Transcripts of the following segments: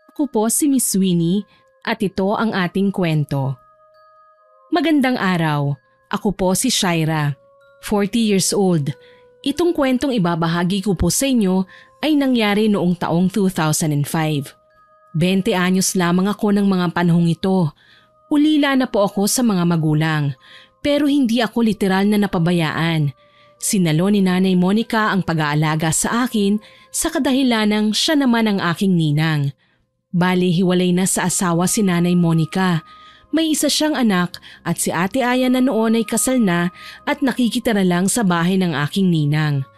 Ako po si Miss Winnie at ito ang ating kwento. Magandang araw. Ako po si Shaira, 40 years old. Itong kwentong ibabahagi ko po sa inyo ay nangyari noong taong 2005. 20 anyos lamang ako ng mga panahong ito. Ulila na po ako sa mga magulang, pero hindi ako literal na napabayaan. Sinalo ni Nanay Monica ang pag-aalaga sa akin sa kadahilanang siya naman ang aking ninang. Bali hiwalay na sa asawa si Nanay Monica. May isa siyang anak at si Ate Aya na noon ay kasal na at nakikitira lang sa bahay ng aking ninang.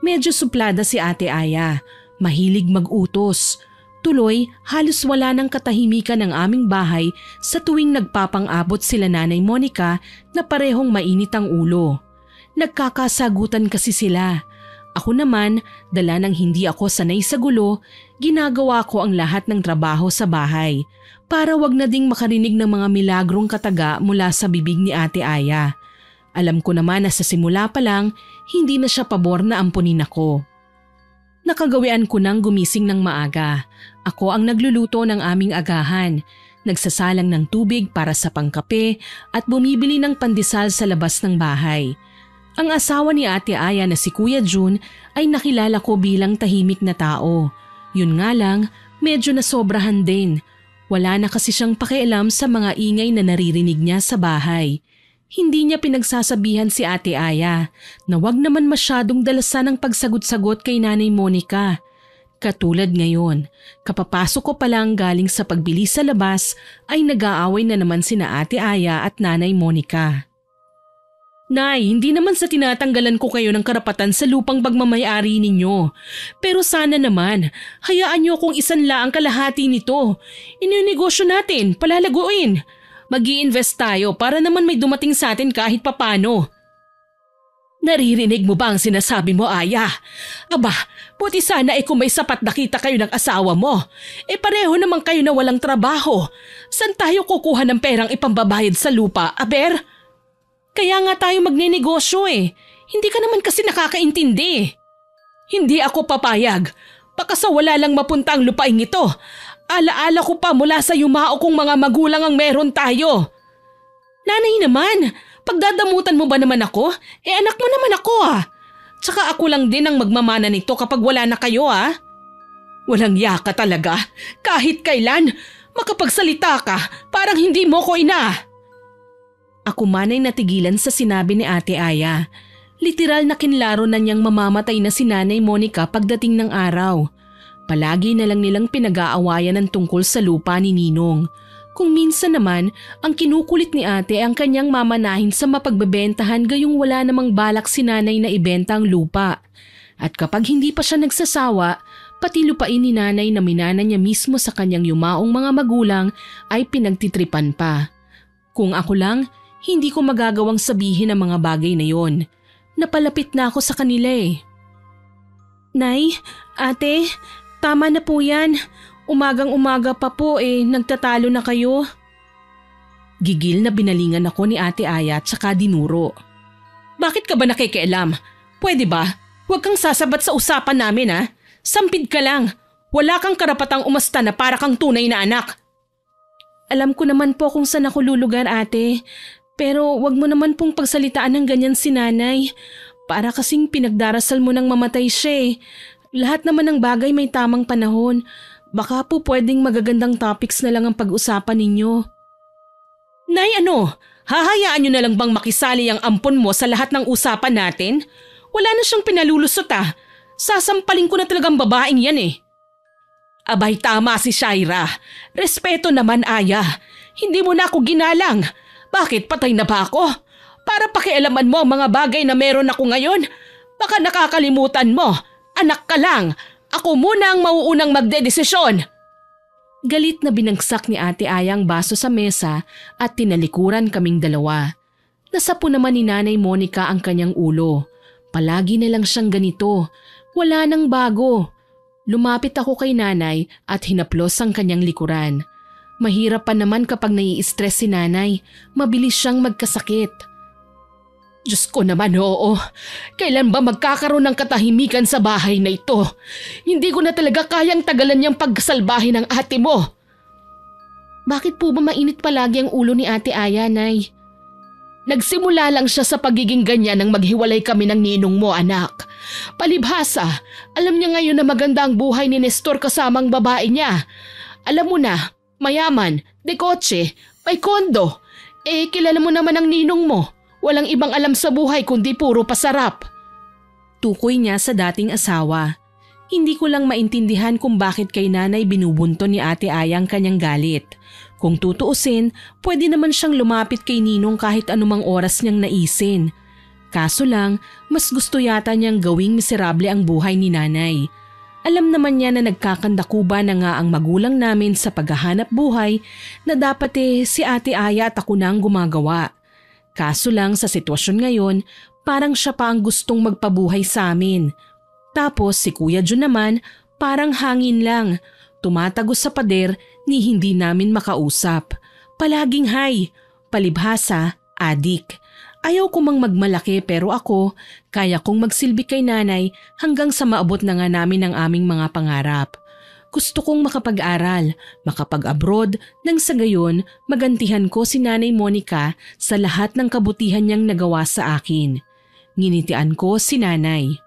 Medyo suplada si Ate Aya, mahilig mag-utos. Tuloy, halos wala ng katahimikan ng aming bahay sa tuwing nagpapang-abot sila Nanay Monica na parehong mainit ang ulo. Nagkakasagutan kasi sila. Ako naman, dala ng hindi ako sanay sa gulo, ginagawa ko ang lahat ng trabaho sa bahay para wag na ding makarinig ng mga milagrong kataga mula sa bibig ni Ate Aya. Alam ko naman na sa simula pa lang, hindi na siya pabor na ampunin ako. Nakagawian ko nang gumising ng maaga. Ako ang nagluluto ng aming agahan, nagsasalang ng tubig para sa pangkape at bumibili ng pandesal sa labas ng bahay. Ang asawa ni Ate Aya na si Kuya Jun ay nakilala ko bilang tahimik na tao. Yun nga lang, medyo nasobrahan din. Wala na kasi siyang pakialam sa mga ingay na naririnig niya sa bahay. Hindi niya pinagsasabihan si Ate Aya na wag naman masyadong dalasan ang pagsagot-sagot kay Nanay Monica. Katulad ngayon, kapapasok ko pa lang galing sa pagbili sa labas ay nag-aaway na naman sina Ate Aya at Nanay Monica. Nay, hindi naman sa tinatanggalan ko kayo ng karapatan sa lupang pagmamayari ninyo. Pero sana naman, hayaan niyo kung isanla ang kalahati nito. Ininegosyo natin, palalaguin. Mag-i-invest tayo para naman may dumating sa atin kahit papano. Naririnig mo ba ang sinasabi mo, Aya? Aba, buti sana kung may sapat na kita kayo ng asawa mo. Pareho naman kayo na walang trabaho. Saan tayo kukuha ng perang ipambabayad sa lupa, aber? Kaya nga tayo magnenegosyo Hindi ka naman kasi nakakaintindi. Hindi ako papayag. Baka sa wala lang mapunta ang lupaing ito. Alaala ko pa mula sa yumao kong mga magulang ang meron tayo. Nanay naman, pagdadamutan mo ba naman ako? Anak mo naman ako Tsaka ako lang din ang magmamana nito kapag wala na kayo Walang yaka talaga. Kahit kailan, makapagsalita ka, parang hindi mo ko ina. Ako man ay natigilan sa sinabi ni Ate Aya. Literal na kinlaro na niyang mamamatay na si Nanay Monica pagdating ng araw. Palagi na lang nilang pinag-aawayan ng tungkol sa lupa ni Ninong. Kung minsan naman, ang kinukulit ni Ate ang kanyang mamanahin sa mapagbebentahan gayong wala namang balak si Nanay na ibenta ang lupa. At kapag hindi pa siya nagsasawa, pati lupain ni Nanay na minana niya mismo sa kanyang yumaong mga magulang ay pinagtitripan pa. Kung ako lang, hindi ko magagawang sabihin ang mga bagay na yon. Napalapit na ako sa kanila Nay, Ate, tama na po yan. Umagang-umaga pa po nagtatalo na kayo. Gigil na binalingan ako ni Ate Aya at saka dinuro. Bakit ka ba nakikialam? Pwede ba? Huwag kang sasabat sa usapan namin Sampid ka lang. Wala kang karapatang umasta na para kang tunay na anak. Alam ko naman po kung saan ako lulugar, Ate. Pero wag mo naman pong pagsalitaan ng ganyan si Nanay. Para kasing pinagdarasal mo nang mamatay siya Lahat naman ng bagay may tamang panahon. Baka po pwedeng magagandang topics na lang ang pag-usapan ninyo. Nay, hahayaan nyo na lang bang makisali ang ampon mo sa lahat ng usapan natin? Wala na siyang pinalulusot Sasampalin ko na talagang babaeng yan Abay, tama si Shaira. Respeto naman, Aya. Hindi mo na ako ginalang. Bakit, patay na ba ako? Para pakialaman mo ang mga bagay na meron ako ngayon? Baka nakakalimutan mo. Anak ka lang. Ako muna ang mauunang magdedesisyon. Galit na binagsak ni Ate Aya ang baso sa mesa at tinalikuran kaming dalawa. Nasapo naman ni Nanay Monica ang kanyang ulo. Palagi na lang siyang ganito. Wala nang bago. Lumapit ako kay Nanay at hinaplos ang kanyang likuran. Mahirap pa naman kapag nai-stress si Nanay. Mabilis siyang magkasakit. Diyos ko naman, oo. Kailan ba magkakaroon ng katahimikan sa bahay na ito? Hindi ko na talaga kayang tagalan niyang pagsalbahe ng ate mo. Bakit po ba mainit palagi ang ulo ni Ate Aya, Nay? Nagsimula lang siya sa pagiging ganyan nang maghiwalay kami ng ninong mo, anak. Palibhasa, alam niya ngayon na maganda ang buhay ni Nestor kasamang babae niya. Alam mo na, mayaman, de kotse, may kondo. Kilala mo naman ang ninong mo. Walang ibang alam sa buhay kundi puro pasarap. Tukoy niya sa dating asawa. Hindi ko lang maintindihan kung bakit kay nanay binubunto ni Ate Aya ang kanyang galit. Kung tutuusin, pwede naman siyang lumapit kay Ninong kahit anumang oras niyang naisin. Kaso lang, mas gusto yata niyang gawing miserable ang buhay ni nanay. Alam naman niya na nagkakandakuba na nga ang magulang namin sa paghahanap buhay na dapat si Ate Aya at ako na ang gumagawa. Kaso lang sa sitwasyon ngayon, parang siya pa ang gustong magpabuhay sa amin. Tapos si Kuya Jun naman parang hangin lang, tumatagos sa pader ni hindi namin makausap. Palaging hay, palibhasa, adik. Ayaw ko mang magmalaki pero ako, kaya kong magsilbi kay nanay hanggang sa maabot na nga namin ang aming mga pangarap. Gusto kong makapag-aral, makapag-abroad nang sa gayon magantihan ko si Nanay Monica sa lahat ng kabutihan niyang nagawa sa akin. Nginitian ko si nanay.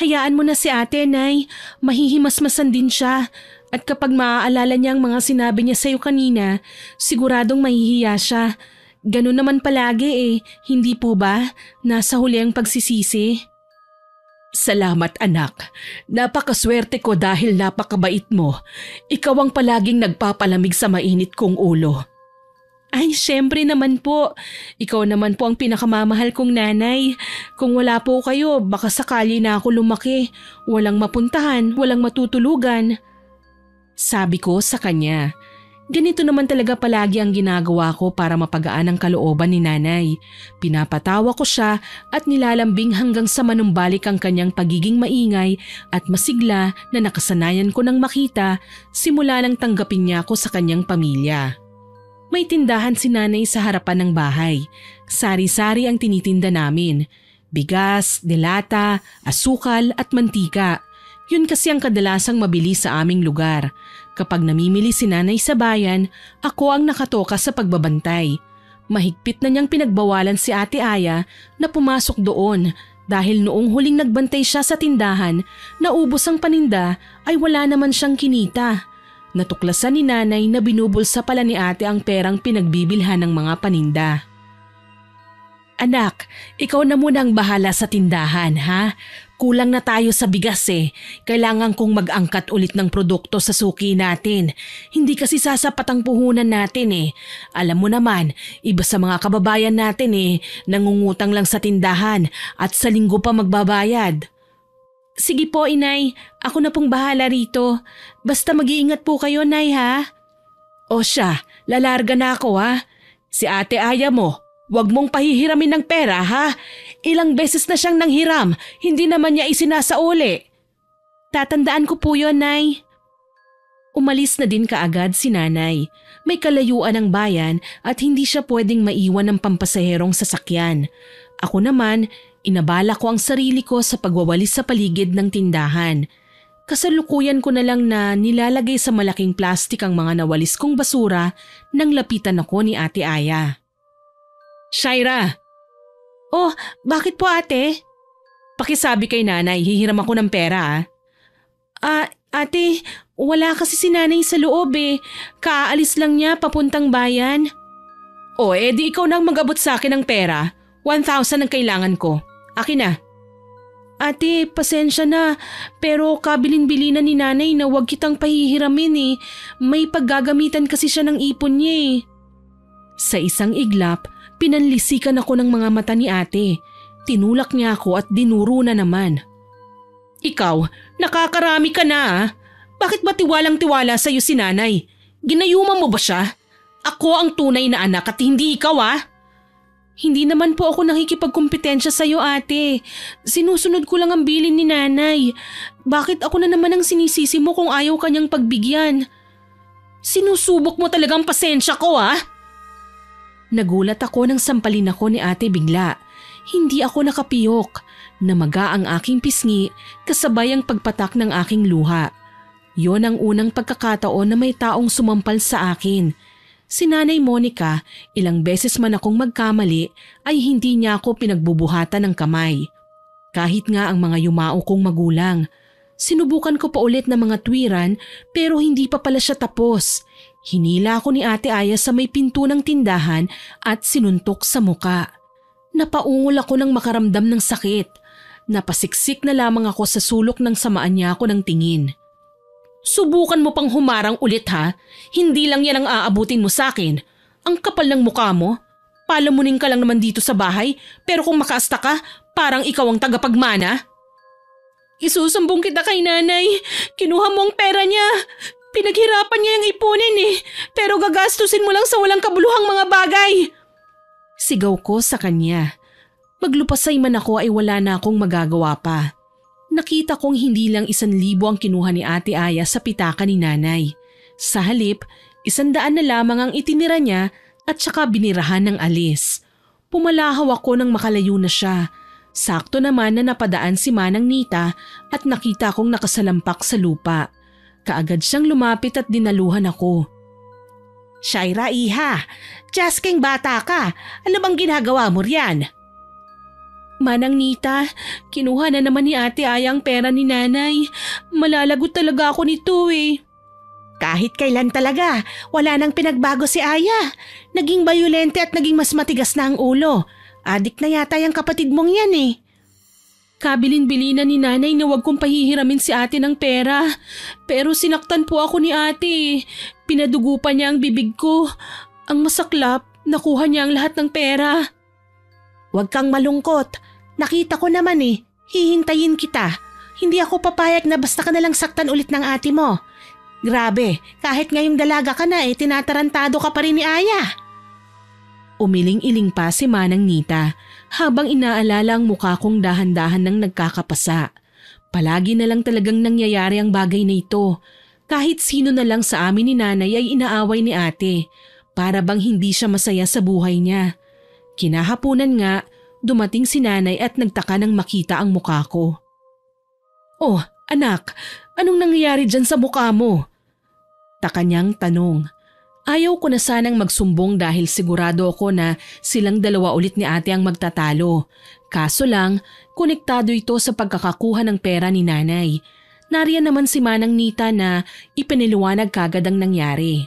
Hayaan mo na si ate, Nay. Mahihimasmasan din siya. At kapag maaalala niya ang mga sinabi niya sa'yo kanina, siguradong mahihiya siya. Ganun naman palagi hindi po ba? Nasa huli ang pagsisisi. Salamat anak. Napakaswerte ko dahil napakabait mo. Ikaw ang palaging nagpapalamig sa mainit kong ulo. Ay, syempre naman po. Ikaw naman po ang pinakamamahal kong nanay. Kung wala po kayo, baka sakali na ako lumaki. Walang mapuntahan, walang matutulugan. Sabi ko sa kanya. Ganito naman talaga palagi ang ginagawa ko para mapagaan ang kalooban ni nanay. Pinapatawa ko siya at nilalambing hanggang sa manumbalik ang kanyang pagiging maingay at masigla na nakasanayan ko nang makita simula nang tanggapin niya ako sa kanyang pamilya. May tindahan si nanay sa harapan ng bahay. Sari-sari ang tinitinda namin. Bigas, delata, asukal at mantika. Yun kasi ang kadalasang mabili sa aming lugar. Kapag namimili si nanay sa bayan, ako ang nakatoka sa pagbabantay. Mahigpit na niyang pinagbawalan si Ate Aya na pumasok doon dahil noong huling nagbantay siya sa tindahan, naubos ang paninda ay wala naman siyang kinita. Natuklasan ni nanay na binubulsa pala ni ate ang perang pinagbibilhan ng mga paninda. Anak, ikaw na muna ang bahala sa tindahan, ha? Kulang na tayo sa bigas Kailangan kong mag-angkat ulit ng produkto sa suki natin. Hindi kasi sasapat ang puhunan natin Alam mo naman, iba sa mga kababayan natin nangungutang lang sa tindahan at sa linggo pa magbabayad. Sige po, inay. Ako na pong bahala rito. Basta mag-iingat po kayo, nay, ha? O siya, lalarga na ako, ha? Si Ate Aya mo, wag mong pahihiramin ng pera, ha? Ilang beses na siyang nanghiram, hindi naman niya isinasauli. Tatandaan ko po yun, nay. Umalis na din kaagad si nanay. May kalayuan ang bayan at hindi siya pwedeng maiwan ng pampasaherong sasakyan. Ako naman, inabala ko ang sarili ko sa pagwawalis sa paligid ng tindahan. Kasalukuyan ko na lang na nilalagay sa malaking plastik ang mga nawalis kong basura nang lapitan ako ni Ate Aya. Shaira! Oh, bakit po ate? Pakisabi kay nanay, hihiram ako ng pera ate, wala kasi si nanay sa loob Kaalis lang niya papuntang bayan. O di ikaw nang mag-abot sa akin ng pera. 1,000 ang kailangan ko. Akin na. Ate, pasensya na. Pero kabilin-bili na ni nanay na huwag kitang pahihiramin May paggagamitan kasi siya ng ipon niya Sa isang iglap, pinanlisikan ako ng mga mata ni ate. Tinulak niya ako at dinuro na naman. Ikaw, nakakarami ka na Bakit ba tiwalang-tiwala sa'yo si nanay? Ginayuma mo ba siya? Ako ang tunay na anak at hindi ikaw Hindi naman po ako nakikipagkumpetensya sa'yo ate. Sinusunod ko lang ang bilin ni nanay. Bakit ako na naman ang sinisisi mo kung ayaw kanyang pagbigyan? Sinusubok mo talagang pasensya ko Nagulat ako nang sampalin ako ni ate bigla. Hindi ako nakapiyok. Namaga ang aking pisngi kasabay ang pagpatak ng aking luha. Yon ang unang pagkakataon na may taong sumampal sa akin. Si Nanay Monica, ilang beses man akong magkamali ay hindi niya ako pinagbubuhatan ng kamay. Kahit nga ang mga yumao kong magulang. Sinubukan ko pa ulit ng mga tuwiran pero hindi pa pala siya tapos. Hinila ako ni Ate Aya sa may pinto ng tindahan at sinuntok sa muka. Napaungol ako nang makaramdam ng sakit. Napasiksik na lamang ako sa sulok nang samaan niya ako ng tingin. Subukan mo pang humarang ulit ha? Hindi lang yan ang aabutin mo sa akin. Ang kapal ng mukha mo. Palamunin ka lang naman dito sa bahay pero kung makaasta ka, parang ikaw ang tagapagmana. Isusumbong kita kay nanay. Kinuha mo ang pera niya. Pinaghirapan niya yung ipunin pero gagastusin mo lang sa walang kabuluhang mga bagay. Sigaw ko sa kanya. Maglupasay man ako ay wala na akong magagawa pa. Nakita kong hindi lang 1,000 ang kinuha ni Ate Aya sa pitaka ni nanay. Sa halip, 100 na lamang ang itinira niya at saka binirahan ng alis. Pumalahaw ako nang makalayo na siya. Sakto naman na napadaan si Manang Nita at nakita kong nakasalampak sa lupa. Kaagad siyang lumapit at dinaluhan ako. Shaira, iha, jasking bata ka. Ano bang ginagawa mo riyan? Manang Nita, kinuha na naman ni Ate Aya ang pera ni nanay. Malalagot talaga ako nito Kahit kailan talaga, wala nang pinagbago si Aya. Naging bayolente at naging mas matigas na ang ulo. Adik na yata yung kapatid mong yan Kabilin-bilinan ni nanay na huwag kong pahihiramin si ate ng pera. Pero sinaktan po ako ni ate. Pinadugo pa niya ang bibig ko. Ang masaklap, nakuha niya ang lahat ng pera. Huwag kang malungkot. Nakita ko naman hihintayin kita. Hindi ako papayag na basta ka nalang saktan ulit ng ate mo. Grabe, kahit ngayong dalaga ka na tinatarantado ka pa rin ni Aya. Umiling-iling pa si Manang Nita habang inaalala ang mukha kong dahan-dahan nang nagkakapasa. Palagi na lang talagang nangyayari ang bagay na ito. Kahit sino na lang sa amin ni nanay ay inaaway ni ate. Para bang hindi siya masaya sa buhay niya. Kinahapunan nga, dumating si nanay at nagtaka nang makita ang mukha ko. Oh, anak, anong nangyayari dyan sa mukha mo? Taka niyang tanong. Ayaw ko na sanang magsumbong dahil sigurado ako na silang dalawa ulit ni ate ang magtatalo. Kaso lang, konektado ito sa pagkakakuha ng pera ni nanay. Nariyan naman si Manang Nita na ipiniliwanag kagad ang nangyari.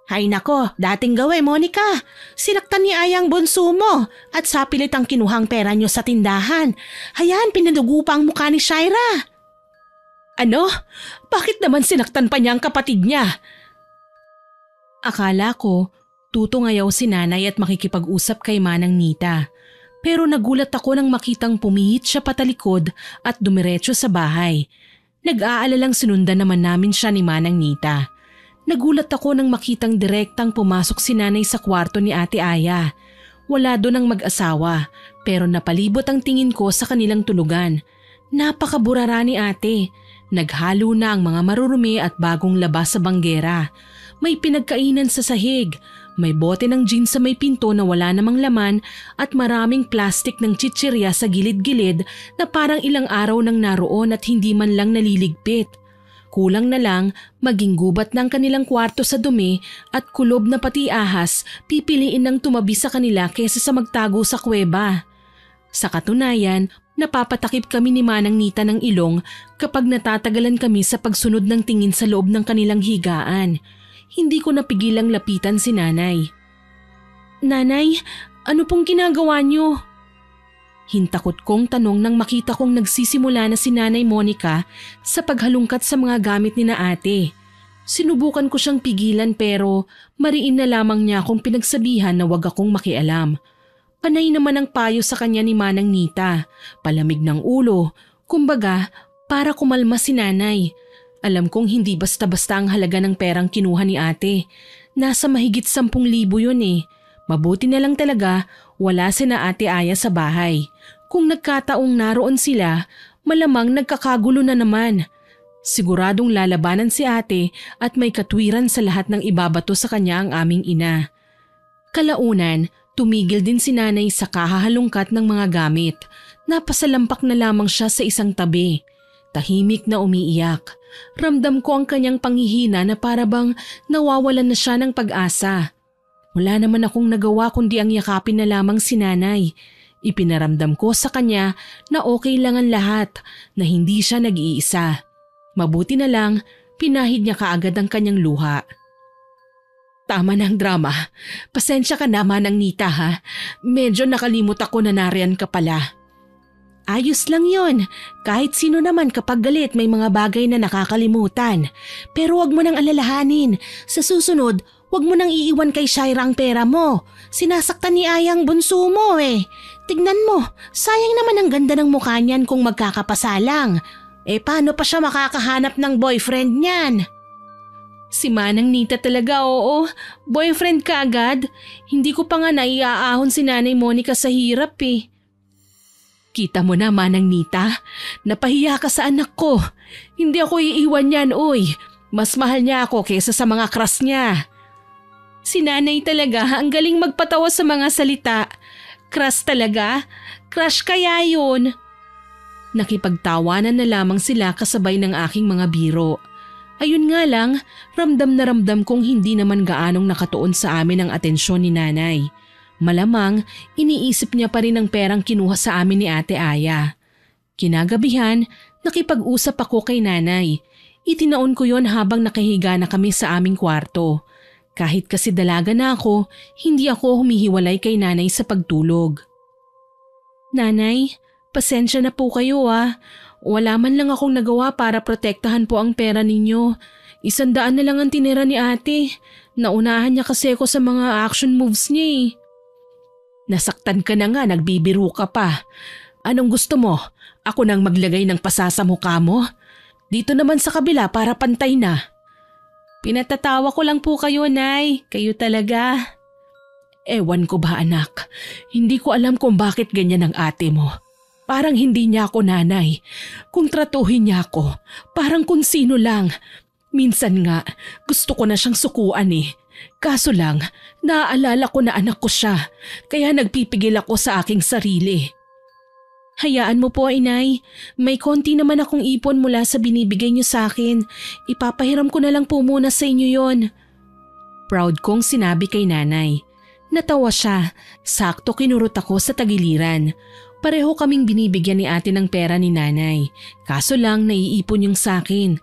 Hay nako, dating gawe Monica. Sinaktan ni Aya ang bunso mo at sa pilit ang kinuhang pera niyo sa tindahan. Hayan, pinadugo pa ang mukha ni Shaira. Ano? Bakit naman sinaktan pa niya ang kapatid niya? Akala ko, tutungayaw si nanay at makikipag-usap kay Manang Nita. Pero nagulat ako nang makitang pumihit siya patalikod at dumiretso sa bahay. Nag-aalalang sinundan naman namin siya ni Manang Nita. Nagulat ako nang makitang direktang pumasok si nanay sa kwarto ni Ate Aya. Wala doon ang mag-asawa pero napalibot ang tingin ko sa kanilang tulugan. Napakaburara ni ate. Naghalo na ang mga marurumi at bagong labas sa banggera. May pinagkainan sa sahig, may bote ng gin sa may pinto na wala namang laman at maraming plastik ng chichirya sa gilid-gilid na parang ilang araw nang naroon at hindi man lang naliligpit. Kulang na lang maging gubat ng kanilang kwarto sa dumi at kulob na pati ahas pipiliin ng tumabi sa kanila kesa sa magtago sa kuweba. Sa katunayan, napapatakip kami ni Manang Nita ng ilong kapag natatagalan kami sa pagsunod ng tingin sa loob ng kanilang higaan. Hindi ko napigilang lapitan si nanay. Nanay, ano pong ginagawa niyo? Hintakot kong tanong nang makita kong nagsisimula na si Nanay Monica sa paghalungkat sa mga gamit ni na ate. Sinubukan ko siyang pigilan pero mariin na lamang niya akong pinagsabihan na wag akong makialam. Panay naman ang payo sa kanya ni Manang Nita, palamig ng ulo, kumbaga para kumalma si nanay. Alam kong hindi basta-basta ang halaga ng perang kinuha ni ate. Nasa mahigit 10,000 yun Mabuti na lang talaga wala sina Ate Aya sa bahay. Kung nagkataong naroon sila, malamang nagkakagulo na naman. Siguradong lalabanan si ate at may katwiran sa lahat ng ibabato sa kanya ang aming ina. Kalaunan, tumigil din si nanay sa kahahalungkat ng mga gamit. Napasalampak na lamang siya sa isang tabi. Tahimik na umiiyak. Ramdam ko ang kanyang panghihina na parabang nawawalan na siya ng pag-asa. Wala naman akong nagawa kundi ang yakapin na lamang si nanay. Ipinaramdam ko sa kanya na okay lang ang lahat, na hindi siya nag-iisa. Mabuti na lang, pinahid niya kaagad ang kanyang luha. Tama na ang drama. Pasensya ka naman ang Nita ha. Medyo nakalimot ako na nariyan ka pala. Ayos lang yon. Kahit sino naman kapag galit may mga bagay na nakakalimutan. Pero wag mo nang alalahanin. Sa susunod, wag mo nang iiwan kay Shaira ang pera mo. Sinasaktan ni Ayang bunso mo eh. Tignan mo, sayang naman ang ganda ng mukha niyan kung magkakapasalang. Paano pa siya makakahanap ng boyfriend niyan? Si Manang Nita talaga, oo. Boyfriend ka agad? Hindi ko pa nga naiaahon si Nanay Monica sa hirap eh. Kita mo na, Manang Nita. Napahiya ka sa anak ko. Hindi ako iiwan niyan, uy. Mas mahal niya ako kaysa sa mga crush niya. Si Nanay talaga, ang galing magpatawa sa mga salita. Crush talaga? Crush kaya yun? Nakipagtawanan na lamang sila kasabay ng aking mga biro. Ayun nga lang, ramdam na ramdam kong hindi naman gaanong nakatuon sa amin ang atensyon ni Nanay. Malamang, iniisip niya pa rin ang perang kinuha sa amin ni Ate Aya. Kinagabihan, nakipag-usap ako kay Nanay. Itinaon ko yon habang nakahiga na kami sa aming kwarto. Kahit kasi dalaga na ako, hindi ako humihiwalay kay Nanay sa pagtulog. Nanay, pasensya na po kayo ah. Wala man lang akong nagawa para protektahan po ang pera ninyo. 100 na lang ang tinira ni ate. Naunahan niya kasi ako sa mga action moves niya eh. Nasaktan ka na nga, nagbibiro ka pa. Anong gusto mo? Ako nang maglagay ng pasa sa mukha mo? Dito naman sa kabila para pantay na. Pinatatawa ko lang po kayo, Nay. Kayo talaga. Ewan ko ba anak, hindi ko alam kung bakit ganyan ang ate mo. Parang hindi niya ako nanay. Kung tratuhin niya ako, parang kung sino lang. Minsan nga, gusto ko na siyang sukuan eh. Kaso lang, naaalala ko na anak ko siya, kaya nagpipigil ako sa aking sarili. Hayaan mo po, inay. May konti naman akong ipon mula sa binibigay niyo sa akin. Ipapahiram ko na lang po muna sa inyo yon. Proud kong sinabi kay nanay. Natawa siya. Sakto kinurot ako sa tagiliran. Pareho kaming binibigyan ni ate ng pera ni nanay. Kaso lang naiipon yung sa akin.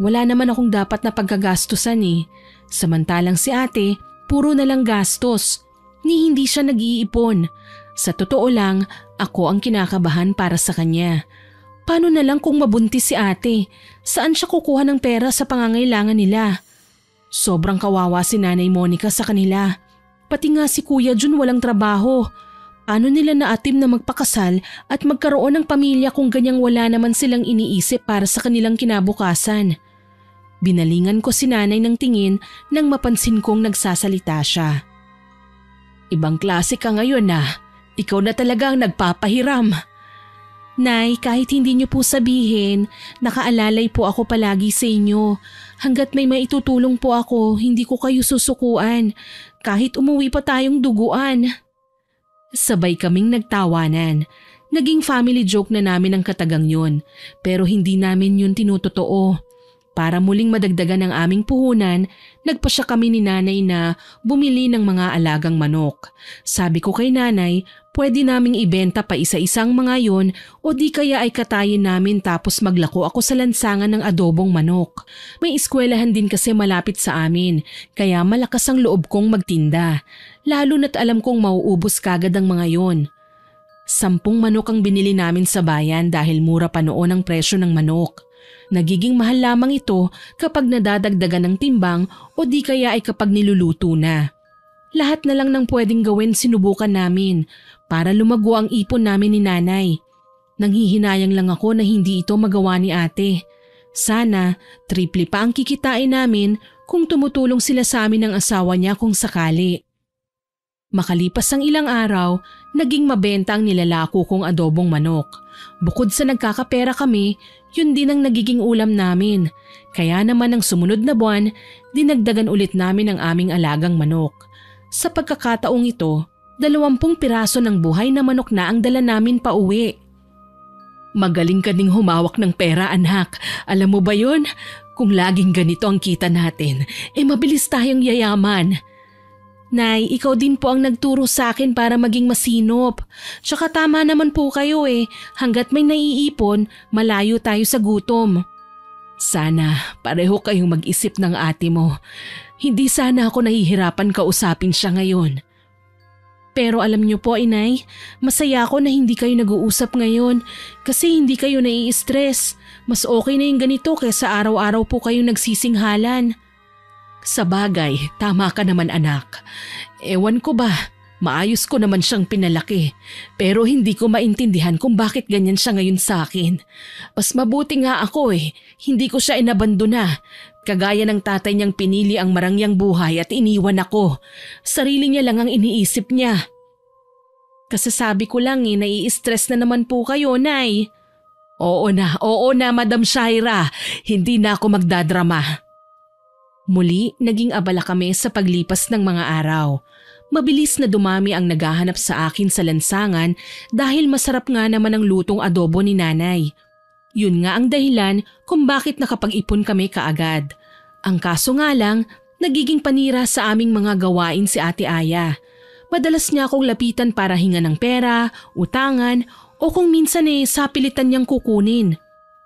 Wala naman akong dapat na pagkagastusan eh. Samantalang si ate, puro na lang gastos. Ni hindi siya nag-iipon. Sa totoo lang, ako ang kinakabahan para sa kanya. Paano na lang kung mabuntis si ate? Saan siya kukuha ng pera sa pangangailangan nila? Sobrang kawawa si Nanay Monica sa kanila. Pati nga si Kuya Jun walang trabaho. Paano nila naatim na magpakasal at magkaroon ng pamilya kung ganyang wala naman silang iniisip para sa kanilang kinabukasan? Binalingan ko si nanay ng tingin nang mapansin kong nagsasalita siya. Ibang klase ka ngayon na. Ikaw na talaga ang nagpapahiram. Nay, kahit hindi niyo po sabihin, nakaalalay po ako palagi sa inyo. Hanggat may maitutulong po ako, hindi ko kayo susukuan. Kahit umuwi pa tayong duguan. Sabay kaming nagtawanan. Naging family joke na namin ang katagang yun, pero hindi namin yun tinutotoo. Para muling madagdagan ang aming puhunan, nagpasya kami ni nanay na bumili ng mga alagang manok. Sabi ko kay nanay, pwede naming ibenta pa isa-isang mga yon o di kaya ay katayin namin tapos maglako ako sa lansangan ng adobong manok. May eskwelahan din kasi malapit sa amin, kaya malakas ang loob kong magtinda. Lalo na't alam kong mauubos kagad ang mga yon. 10 manok ang binili namin sa bayan dahil mura pa noon ang presyo ng manok. Nagiging mahal lamang ito kapag nadadagdagan ng timbang o di kaya ay kapag niluluto na. Lahat na lang ng pwedeng gawin sinubukan namin para lumago ang ipon namin ni nanay. Nanghihinayang lang ako na hindi ito magawa ni ate. Sana triple pa ang kikitain namin kung tumutulong sila sa amin ng asawa niya kung sakali. Makalipas ang ilang araw, naging mabenta ang nilalako kong adobong manok. Bukod sa nagkakapera kami, yun din ang nagiging ulam namin. Kaya naman ang sumunod na buwan, dinagdagan ulit namin ang aming alagang manok. Sa pagkakataong ito, 20 piraso ng buhay na manok na ang dala namin pa uwi. Magaling ka ding humawak ng pera, anak. Alam mo ba yun? Kung laging ganito ang kita natin, mabilis tayong yayaman. Nay, ikaw din po ang nagturo sa akin para maging masinop. Tsaka tama naman po kayo hanggat may naiipon, malayo tayo sa gutom. Sana pareho kayong mag-isip ng ate mo. Hindi sana ako nahihirapan kausapin siya ngayon. Pero alam niyo po, inay, masaya ako na hindi kayo nag-uusap ngayon kasi hindi kayo nai-stress. Mas okay na yung ganito kaysa araw-araw po kayong nagsisinghalan. Sa bagay, tama ka naman anak. Ewan ko ba, maayos ko naman siyang pinalaki. Pero hindi ko maintindihan kung bakit ganyan siya ngayon sa akin. Mas mabuti nga ako hindi ko siya inabandona. Kagaya ng tatay niyang pinili ang marangyang buhay at iniwan ako. Sarili niya lang ang iniisip niya. Kasasabi ko lang nai-stress na naman po kayo, Nay. Oo na, Madam Shaira. Hindi na ako magdadrama. Muli, naging abala kami sa paglipas ng mga araw. Mabilis na dumami ang naghahanap sa akin sa lansangan dahil masarap nga naman ang lutong adobo ni nanay. Yun nga ang dahilan kung bakit nakapag-ipon kami kaagad. Ang kaso nga lang, nagiging panira sa aming mga gawain si Ate Aya. Madalas niya akong lapitan para hinga ng pera, utangan o kung minsan sapilitan niyang kukunin.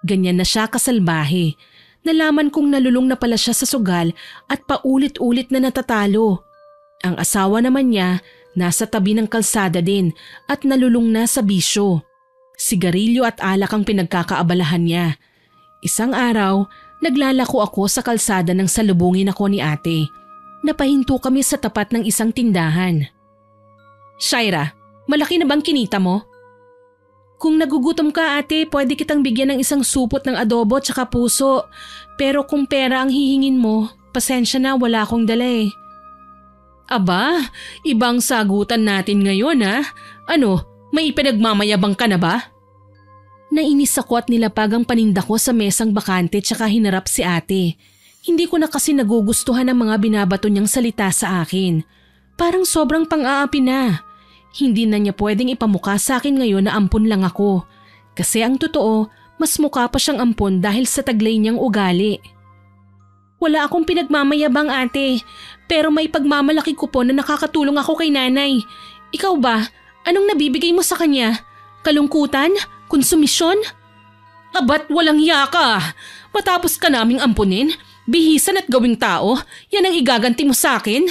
Ganyan na siya kasalbahe. Nalaman kong nalulung na pala siya sa sugal at paulit-ulit na natatalo. Ang asawa naman niya nasa tabi ng kalsada din at nalulung na sa bisyo. Sigarilyo at alak ang pinagkakaabalahan niya. Isang araw, naglalako ako sa kalsada nang salubungin ako ni ate. Napahinto kami sa tapat ng isang tindahan. Shaira, malaki na bang kinita mo? Kung nagugutom ka ate, pwede kitang bigyan ng isang supot ng adobo tsaka puso. Pero kung pera ang hihingin mo, pasensya na wala akong dala Aba, ibang sagutan natin ngayon Ano, may ipinagmamayabang ka na ba? Nainis ako at nilapag ang paninda ko sa mesang bakante tsaka hinarap si ate. Hindi ko na kasi nagugustuhan ang mga binabato niyang salita sa akin. Parang sobrang pang-aapi na. Hindi na niya pwedeng ipamukha sa akin ngayon na ampon lang ako. Kasi ang totoo, mas mukha pa siyang ampon dahil sa taglay niyang ugali. Wala akong pinagmamayabang ate, pero may pagmamalaki ko po na nakakatulong ako kay nanay. Ikaw ba? Anong nabibigay mo sa kanya? Kalungkutan? Konsumisyon? Abat walang hiya ka. Matapos ka naming ampunin, bihisan at gawing tao, yan ang igaganti mo sa akin?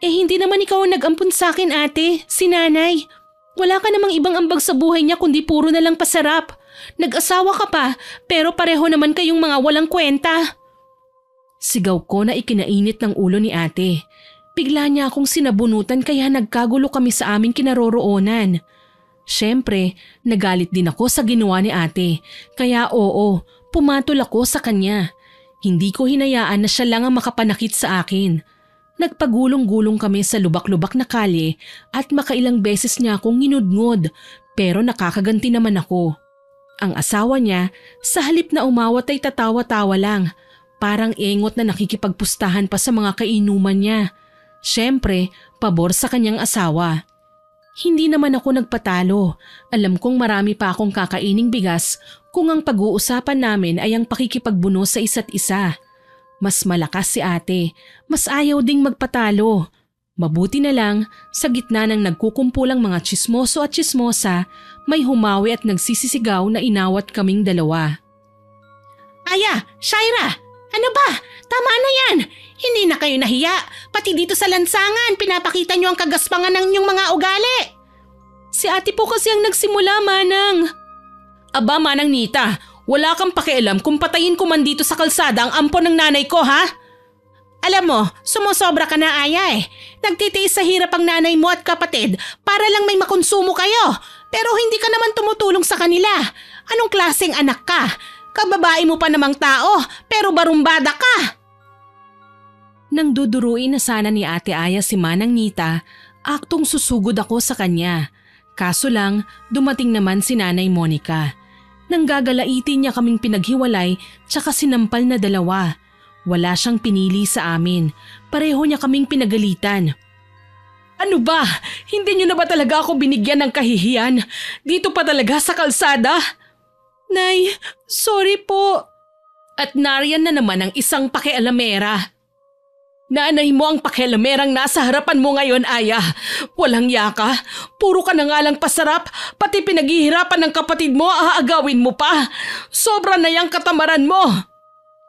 Hindi naman ikaw ang nag-ampun sa akin ate, si nanay. Wala ka namang ibang ambag sa buhay niya kundi puro na lang pasarap. Nag-asawa ka pa pero pareho naman kayong mga walang kwenta. Sigaw ko na ikinainit ng ulo ni ate. Bigla niya akong sinabunutan kaya nagkagulo kami sa aming kinaroroonan. Siyempre, nagalit din ako sa ginawa ni ate. Kaya pumatol ako sa kanya. Hindi ko hinayaan na siya lang ang makapanakit sa akin. Nagpagulong-gulong kami sa lubak-lubak na kalye at makailang beses niya akong nginudngod pero nakakaganti naman ako. Ang asawa niya, sa halip na umawat ay tatawa-tawa lang. Parang engot na nakikipagpustahan pa sa mga kainuman niya. Siyempre, pabor sa kanyang asawa. Hindi naman ako nagpatalo. Alam kong marami pa akong kakaining bigas kung ang pag-uusapan namin ay ang pakikipagbuno sa isa't isa. Mas malakas si ate, mas ayaw ding magpatalo. Mabuti na lang, sa gitna ng nagkukumpulang mga tsismoso at tsismosa, may humawi at nagsisisigaw na inawat kaming dalawa. Aya, Shaira, ano ba? Tama na yan! Hindi na kayo nahiya. Pati dito sa lansangan, pinapakita niyo ang kagaspangan ng inyong mga ugali. Si ate po kasi ang nagsimula, Manang. Aba, Manang Nita, wala kang pakialam kung patayin ko man dito sa kalsada ang ampon ng nanay ko, ha? Alam mo, sumusobra ka na, Aya Nagtitiis sa hirap ang nanay mo at kapatid para lang may makonsumo kayo. Pero hindi ka naman tumutulong sa kanila. Anong klaseng anak ka? Kababae mo pa namang tao, pero barumbada ka. Nang duduruin na sana ni Ate Aya si Manang Nita, aktong susugod ako sa kanya. Kaso lang, dumating naman si Nanay Monica. Nang gagalaitin niya kaming pinaghiwalay tsaka sinampal na dalawa. Wala siyang pinili sa amin. Pareho niya kaming pinagalitan. Ano ba? Hindi niyo na ba talaga ako binigyan ng kahihiyan? Dito pa talaga sa kalsada? Nay, sorry po. At nariyan na naman ang isang pakialamera. Nanay mo ang pakialamerang nasa harapan mo ngayon, Aya. Walang yaka. Puro ka na nga lang pasarap. Pati pinaghihirapan ng kapatid mo, aagawin mo pa. Sobra na yang katamaran mo.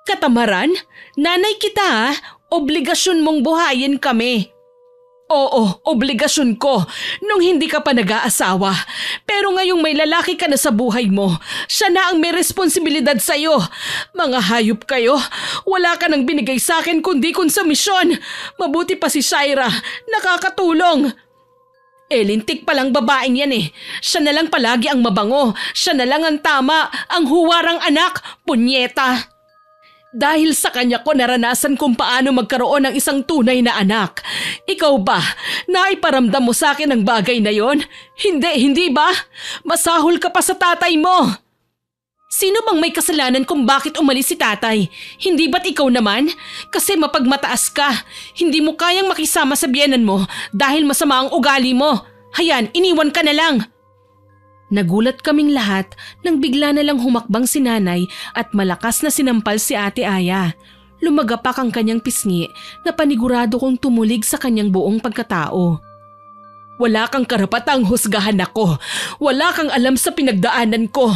Katamaran? Nanay kita ha. Obligasyon mong buhayin kami. Oo, obligasyon ko nung hindi ka pa nag-aasawa. Pero ngayong may lalaki ka na sa buhay mo, siya na ang may responsibilidad sa'yo. Mga hayop kayo, wala ka nang binigay sa akin kundi konsumisyon. Mabuti pa si Shaira, nakakatulong. Lintik palang babaeng yan eh. Siya na lang palagi ang mabango, siya na lang ang tama, ang huwarang anak, punyeta. Dahil sa kanya ko naranasan kung paano magkaroon ng isang tunay na anak. Ikaw ba, naiparamdam mo sa akin ang bagay na yon? Hindi ba? Masahol ka pa sa tatay mo. Sino bang may kasalanan kung bakit umalis si tatay? Hindi ba't ikaw naman? Kasi mapagmataas ka. Hindi mo kayang makisama sa biyenan mo dahil masama ang ugali mo. Hayan, iniwan ka na lang. Nagulat kaming lahat nang bigla na lang humakbang si nanay at malakas na sinampal si Ate Aya. Lumagapak ang kanyang pisngi na panigurado kong tumulig sa kanyang buong pagkatao. Wala kang karapatang husgahan ako. Wala kang alam sa pinagdaanan ko.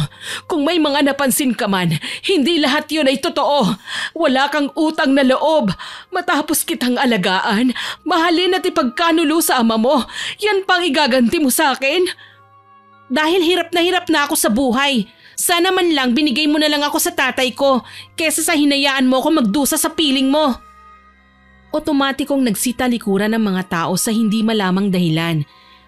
Kung may mga napansin ka man, hindi lahat yun ay totoo. Wala kang utang na loob. Matapos kitang alagaan, mahalin at ipagkanulo sa ama mo, yan pang igaganti mo sa akin? Dahil hirap na ako sa buhay. Sana man lang binigay mo na lang ako sa tatay ko kesa sa hinayaan mo ako magdusa sa piling mo. Otomatikong nagsitalikuran ng mga tao sa hindi malamang dahilan.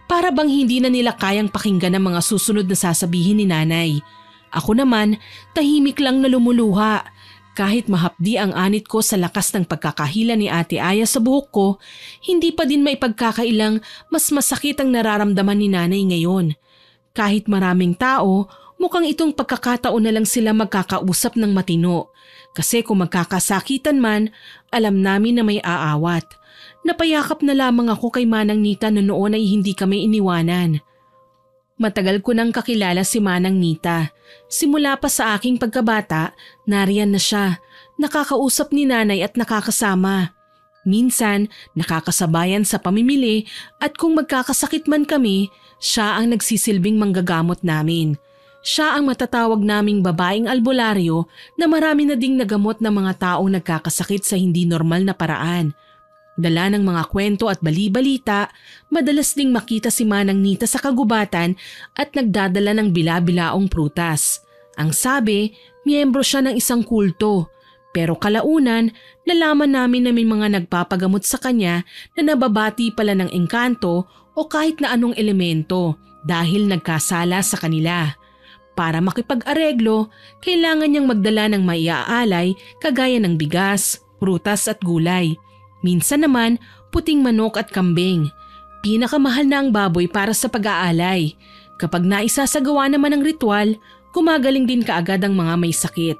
Para bang hindi na nila kayang pakinggan ang mga susunod na sasabihin ni nanay. Ako naman, tahimik lang na lumuluha. Kahit mahapdi ang anit ko sa lakas ng pagkakahila ni Ate Aya sa buhok ko, hindi pa din maipagkakailang mas masakit ang nararamdaman ni nanay ngayon. Kahit maraming tao, mukhang itong pagkakataon na lang sila magkakausap ng matino. Kasi kung magkakasakitan man, alam namin na may aawat. Napayakap na lamang ako kay Manang Nita na noon ay hindi kami iniwanan. Matagal ko nang kakilala si Manang Nita. Simula pa sa aking pagkabata, nariyan na siya. Nakakausap ni nanay at nakakasama. Minsan, nakakasabayan sa pamimili at kung magkakasakit man kami, siya ang nagsisilbing manggagamot namin. Siya ang matatawag naming babaeng albularyo na marami na ding nagamot ng mga taong nagkakasakit sa hindi normal na paraan. Dala ng mga kwento at bali-balita, madalas ding makita si Manang Nita sa kagubatan at nagdadala ng bila-bilaong prutas. Ang sabi, miyembro siya ng isang kulto. Pero kalaunan, nalaman namin na may mga nagpapagamot sa kanya na nababati pala ng engkanto o kahit na anong elemento dahil nagkasala sa kanila. Para makipag-areglo, kailangan niyang magdala ng maiaalay kagaya ng bigas, prutas at gulay. Minsan naman, puting manok at kambing. Pinakamahal na ang baboy para sa pag-aalay. Kapag naisasagawa naman ang ritual, gumagaling din kaagad ang mga may sakit.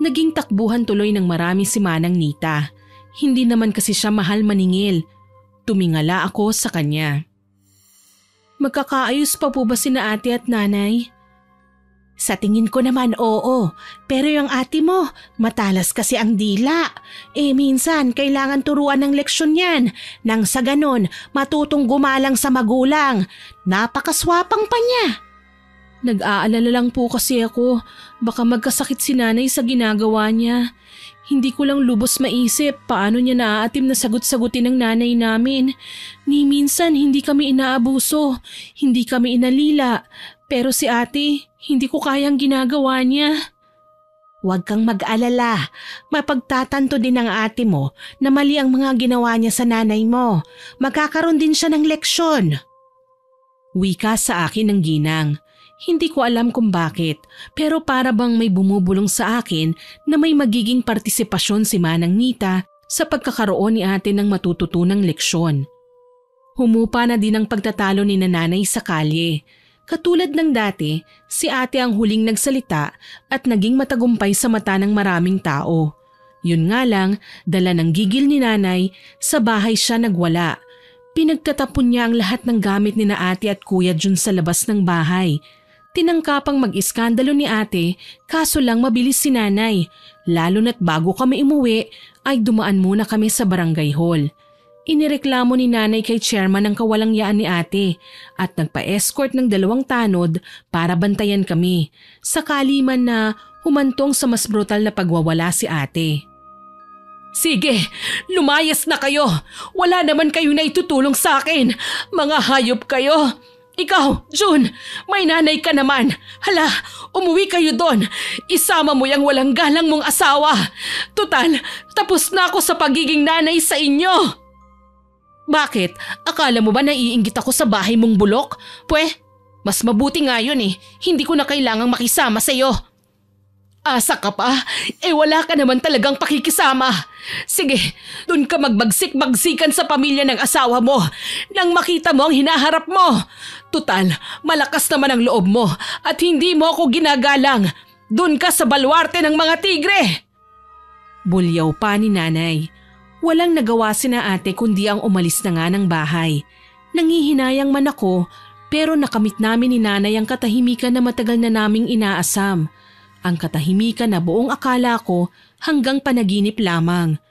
Naging takbuhan tuloy ng marami si Manang Nita. Hindi naman kasi siya mahal maningil. Tumingala ako sa kanya. Magkakaayos pa po ba sina ate at nanay? Sa tingin ko naman oo, pero yung ate mo, matalas kasi ang dila. Minsan kailangan turuan ng leksyon yan, nang sa ganon matutong gumalang sa magulang. Napakaswapang pa niya. Nag-aalala lang po kasi ako, baka magkasakit si nanay sa ginagawa niya. Hindi ko lang lubos maisip paano niya naaatim na sagot-sagutin ng nanay namin. Ni minsan hindi kami inaabuso, hindi kami inalila. Pero si ate, hindi ko kayang ginagawa niya. Huwag kang mag-alala. Mapagtatanto din ng ate mo na mali ang mga ginawa niya sa nanay mo. Magkakaroon din siya ng leksyon. Wika sa akin ng ginang. Hindi ko alam kung bakit, pero para bang may bumubulong sa akin na may magiging partisipasyon si Manang Nita sa pagkakaroon ni ate ng matututunang leksyon. Humupa na din ang pagtatalo ni nanay sa kalye. Katulad ng dati, si ate ang huling nagsalita at naging matagumpay sa mata ng maraming tao. Yun nga lang, dala ng gigil ni nanay, sa bahay siya nagwala. Pinagtatapon niya ang lahat ng gamit ni na ate at kuya dun sa labas ng bahay. Tinangkapang mag-iskandalo ni ate, kaso lang mabilis si nanay. Lalo na't bago kami umuwi ay dumaan muna kami sa barangay hall. Inireklamo ni nanay kay chairman ang kawalangyaan ni ate at nagpa-escort ng 2 tanod para bantayan kami. Sakali man na humantong sa mas brutal na pagwawala si ate. Sige, lumayas na kayo. Wala naman kayong naitutulong sa akin. Mga hayop kayo. Ikaw, June, may nanay ka naman. Hala, umuwi kayo doon. Isama mo yung walang galang mong asawa. Tutal, tapos na ako sa pagiging nanay sa inyo. Bakit? Akala mo ba naiinggit ako sa bahay mong bulok? Pwe, mas mabuti nga yun eh. Hindi ko na kailangang makisama sa iyo. Asa ka pa? Wala ka naman talagang pakikisama. Sige, dun ka magbagsik-bagsikan sa pamilya ng asawa mo nang makita mo ang hinaharap mo. Tutal, malakas naman ang loob mo at hindi mo ako ginagalang. Dun ka sa balwarte ng mga tigre. Bulyaw pa ni nanay. Walang nagawa si na ate kundi ang umalis na nga ng bahay. Nangihinayang man ako pero nakamit namin ni nanay ang katahimikan na matagal na naming inaasam. Ang katahimikan na buong akala ko hanggang panaginip lamang.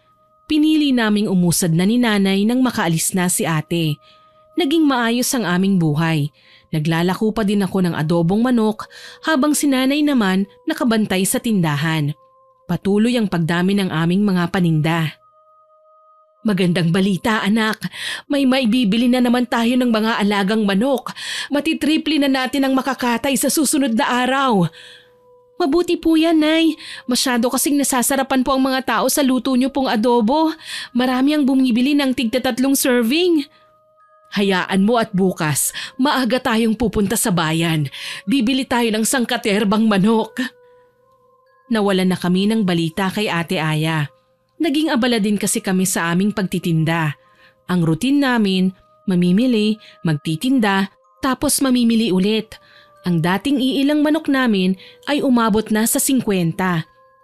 Pinili naming umusad na ni nanay nang makaalis na si ate. Naging maayos ang aming buhay. Naglalako pa din ako ng adobong manok habang si nanay naman nakabantay sa tindahan. Patuloy ang pagdami ng aming mga paninda. Magandang balita anak, may maibibili na naman tayo ng mga alagang manok. Matitriple na natin ang makakatay sa susunod na araw. Mabuti po yan, Nay. Masyado kasing nasasarapan po ang mga tao sa luto niyo pong adobo. Marami ang bumibili ng tig-3 serving. Hayaan mo at bukas, maaga tayong pupunta sa bayan. Bibili tayo ng sangkaterbang manok. Nawalan na kami ng balita kay Ate Aya. Naging abala din kasi kami sa aming pagtitinda. Ang routine namin, mamimili, magtitinda, tapos mamimili ulit. Ang dating iilang manok namin ay umabot na sa 50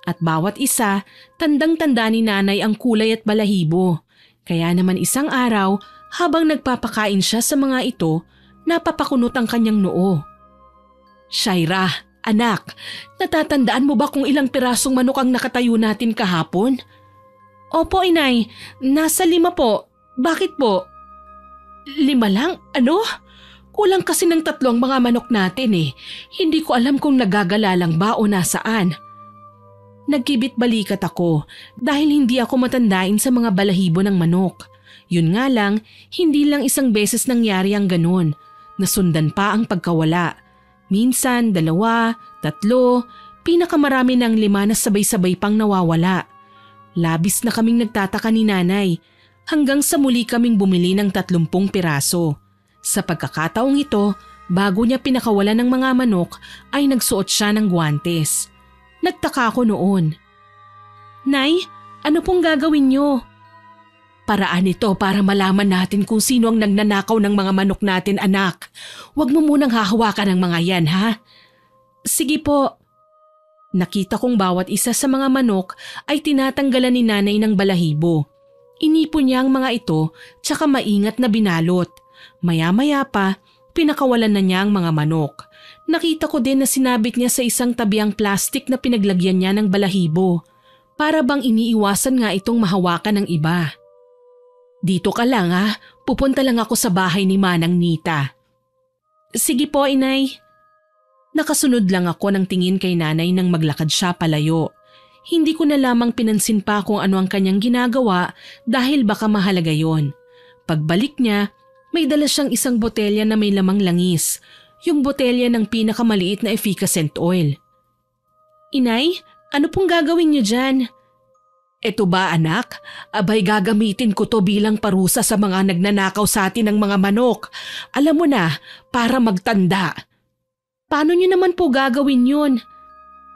at bawat isa tandang-tanda ni nanay ang kulay at balahibo. Kaya naman isang araw habang nagpapakain siya sa mga ito, napapakunot ang kanyang noo. Shaira, anak, natatandaan mo ba kung ilang pirasong manok ang nakatayo natin kahapon? Opo, inay, nasa 5 po. Bakit po? 5 lang? Ano? Kulang kasi ng 3 ang mga manok natin eh. Hindi ko alam kung nagagala lang ba o nasaan. Nagkibit balikat ako dahil hindi ako matandain sa mga balahibo ng manok. Yun nga lang, hindi lang isang beses nangyari ang ganun. Nasundan pa ang pagkawala. Minsan, 2, 3, pinakamarami ng 5 na sabay-sabay pang nawawala. Labis na kaming nagtataka ni nanay hanggang sa muli kaming bumili ng 30 piraso. Sa pagkakataong ito, bago niya pinakawalan ng mga manok ay nagsuot siya ng guwantes. Nagtaka ako noon. Nay, ano pong gagawin niyo? Paraan ito para malaman natin kung sino ang nagnanakaw ng mga manok natin, anak. Huwag mo munang hahawakan ng mga yan, ha? Sige po. Nakita kong bawat isa sa mga manok ay tinatanggalan ni nanay ng balahibo. Inipon niya ang mga ito tsaka maingat na binalot. Maya-maya pa, pinakawalan na niya ang mga manok. Nakita ko din na sinabit niya sa isang tabiang plastik na pinaglagyan niya ng balahibo. Para bang iniiwasan nga itong mahawakan ng iba. Dito ka lang ha, pupunta lang ako sa bahay ni Manang Nita. Sige po, inay. Nakasunod lang ako ng tingin kay nanay nang maglakad siya palayo. Hindi ko na lamang pinansin pa kung ano ang kanyang ginagawa dahil baka mahalaga yon. Pagbalik niya, may dala siyang isang botelya na may lamang langis, yung botelya ng pinakamaliit na efficacent oil. Inay, ano pong gagawin niyo dyan? Eto ba anak? Abay gagamitin ko to bilang parusa sa mga nagnanakaw sa atin ng mga manok. Alam mo na, para magtanda. Paano niyo naman po gagawin yun?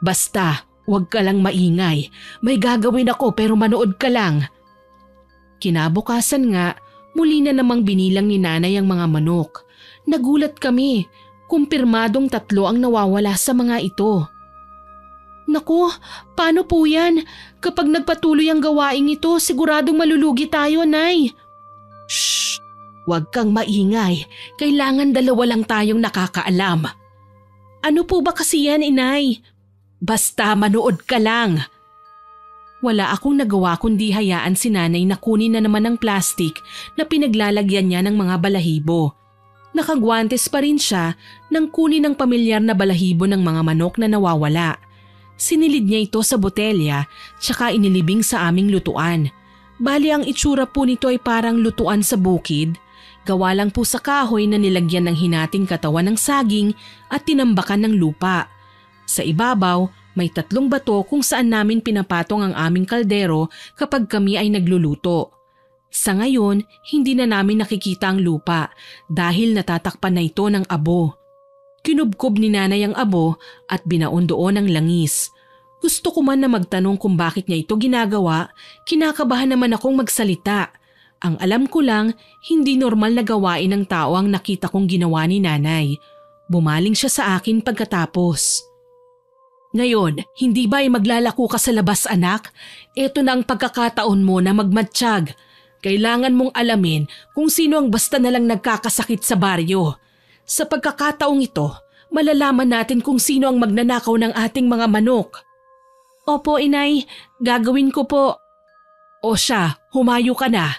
Basta, huwag ka lang maingay. May gagawin ako pero manood ka lang. Kinabukasan nga, muli na namang binilang ni nanay ang mga manok. Nagulat kami. Kumpirmadong 3 ang nawawala sa mga ito. Naku, paano po yan? Kapag nagpatuloy ang gawaing ito, siguradong malulugi tayo, Nay. Shh! Huwag kang maingay. Kailangan dalawa lang tayong nakakaalam. Ano po ba kasi yan, inay? Basta manood ka lang. Wala akong nagawa kundi hayaan si nanay na kunin na naman ng plastic na pinaglalagyan niya ng mga balahibo. Nakagwantes pa rin siya nang kunin ng pamilyar na balahibo ng mga manok na nawawala. Sinilid niya ito sa botelya tsaka inilibing sa aming lutuan. Bali ang itsura po nito ay parang lutuan sa bukid. Gawa lang po sa kahoy na nilagyan ng hinating katawan ng saging at tinambakan ng lupa. Sa ibabaw, may 3 bato kung saan namin pinapatong ang aming kaldero kapag kami ay nagluluto. Sa ngayon, hindi na namin nakikita ang lupa dahil natatakpan na ito ng abo. Kinubkob ni nanay ang abo at binaon doon ang langis. Gusto ko man na magtanong kung bakit niya ito ginagawa, kinakabahan naman akong magsalita. Ang alam ko lang, hindi normal na gawain ng tao ang nakita kong ginawa ni nanay. Bumaling siya sa akin pagkatapos. Ngayon, hindi ba ay maglalako ka sa labas anak? Ito na ang pagkakataon mo na magmatsyag. Kailangan mong alamin kung sino ang basta na lang nagkakasakit sa baryo. Sa pagkakataong ito, malalaman natin kung sino ang magnanakaw ng ating mga manok. Opo, inay. Gagawin ko po. O siya, humayo ka na.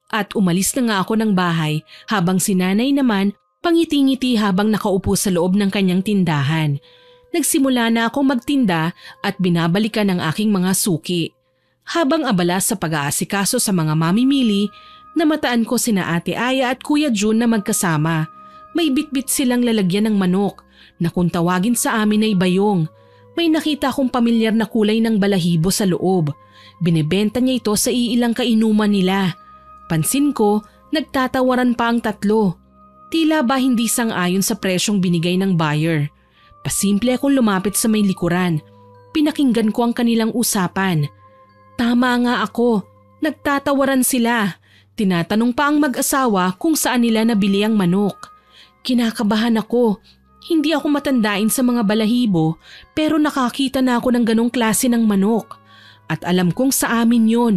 At umalis na nga ako ng bahay habang si nanay naman pangiti-ngiti habang nakaupo sa loob ng kanyang tindahan. Nagsimula na akong magtinda at binabalikan ang aking mga suki. Habang abala sa pag-aasikaso sa mga mamimili, namataan ko sina Ate Aya at Kuya Jun na magkasama. May bitbit silang lalagyan ng manok na kung tawagin sa amin ay bayong. May nakita akong pamilyar na kulay ng balahibo sa loob. Binebenta niya ito sa iilang kainuman nila. Pansin ko, nagtatawaran pa ang 3. Tila ba hindi sang-ayon sa presyong binigay ng buyer. Pasimple akong lumapit sa may likuran. Pinakinggan ko ang kanilang usapan. Tama nga ako, nagtatawaran sila. Tinatanong pa ang mag-asawa kung saan nila nabili ang manok. Kinakabahan ako. Hindi ako matandain sa mga balahibo pero nakakita na ako ng ganong klase ng manok. At alam kong sa amin yon.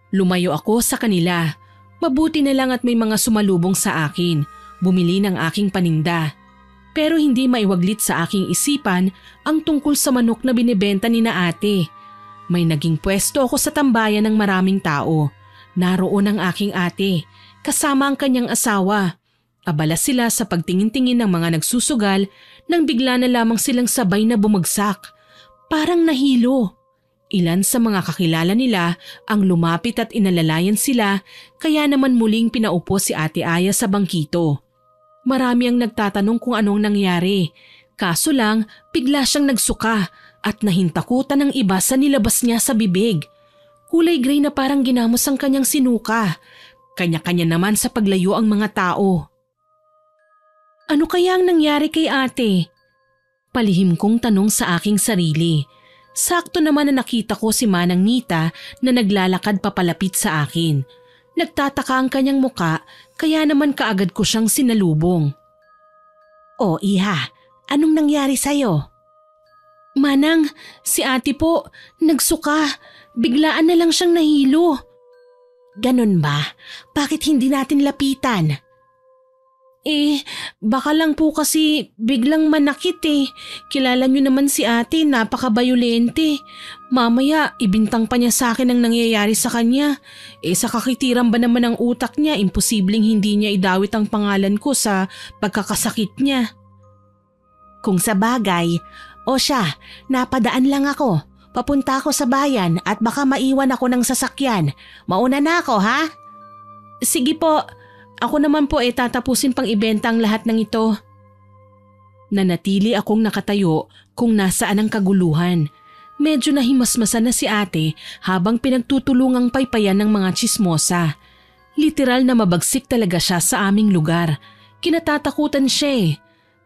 Lumayo ako sa kanila. Mabuti na lang at may mga sumalubong sa akin. Bumili ng aking paninda. Pero hindi maiwaglit sa aking isipan ang tungkol sa manok na binibenta ni na ate. May naging pwesto ako sa tambayan ng maraming tao. Naroon ang aking ate, kasama ang kanyang asawa. Abala sila sa pagtingin-tingin ng mga nagsusugal nang bigla na lamang silang sabay na bumagsak. Parang nahilo. Ilan sa mga kakilala nila ang lumapit at inalalayan sila kaya naman muling pinaupo si Ate Aya sa bangkito. Marami ang nagtatanong kung anong nangyari. Kaso lang, bigla siyang nagsuka at nahintakutan ng iba sa nilabas niya sa bibig. Kulay gray na parang ginamos ang kanyang sinuka. Kanya-kanya naman sa paglayo ang mga tao. Ano kaya ang nangyari kay ate? Palihim kong tanong sa aking sarili. Sakto naman na nakita ko si Manang Nita na naglalakad papalapit sa akin. Nagtataka ang kanyang muka kaya naman kaagad ko siyang sinalubong. O iha, anong nangyari sa'yo? Manang, si ate po, nagsuka. Biglaan na lang siyang nahilo. Ganun ba? Bakit hindi natin lapitan? Baka lang po kasi biglang manakit eh. Kilala niyo naman si ate, napaka-bayolente. Mamaya, ibintang pa niya sa akin ang nangyayari sa kanya. Sa kakitiran ba naman ang utak niya, imposibleng hindi niya idawit ang pangalan ko sa pagkakasakit niya. Kung sa bagay, o siya, napadaan lang ako. Papunta ako sa bayan at baka maiwan ako ng sasakyan. Mauna na ako, ha? Sige po. Ako naman po tatapusin pang ibenta ang lahat ng ito. Nanatili akong nakatayo kung nasaan ang kaguluhan. Medyo nahimasmasan na si ate habang pinagtutulungang paypayan ng mga tsismosa. Literal na mabagsik talaga siya sa aming lugar. Kinatatakutan siya eh.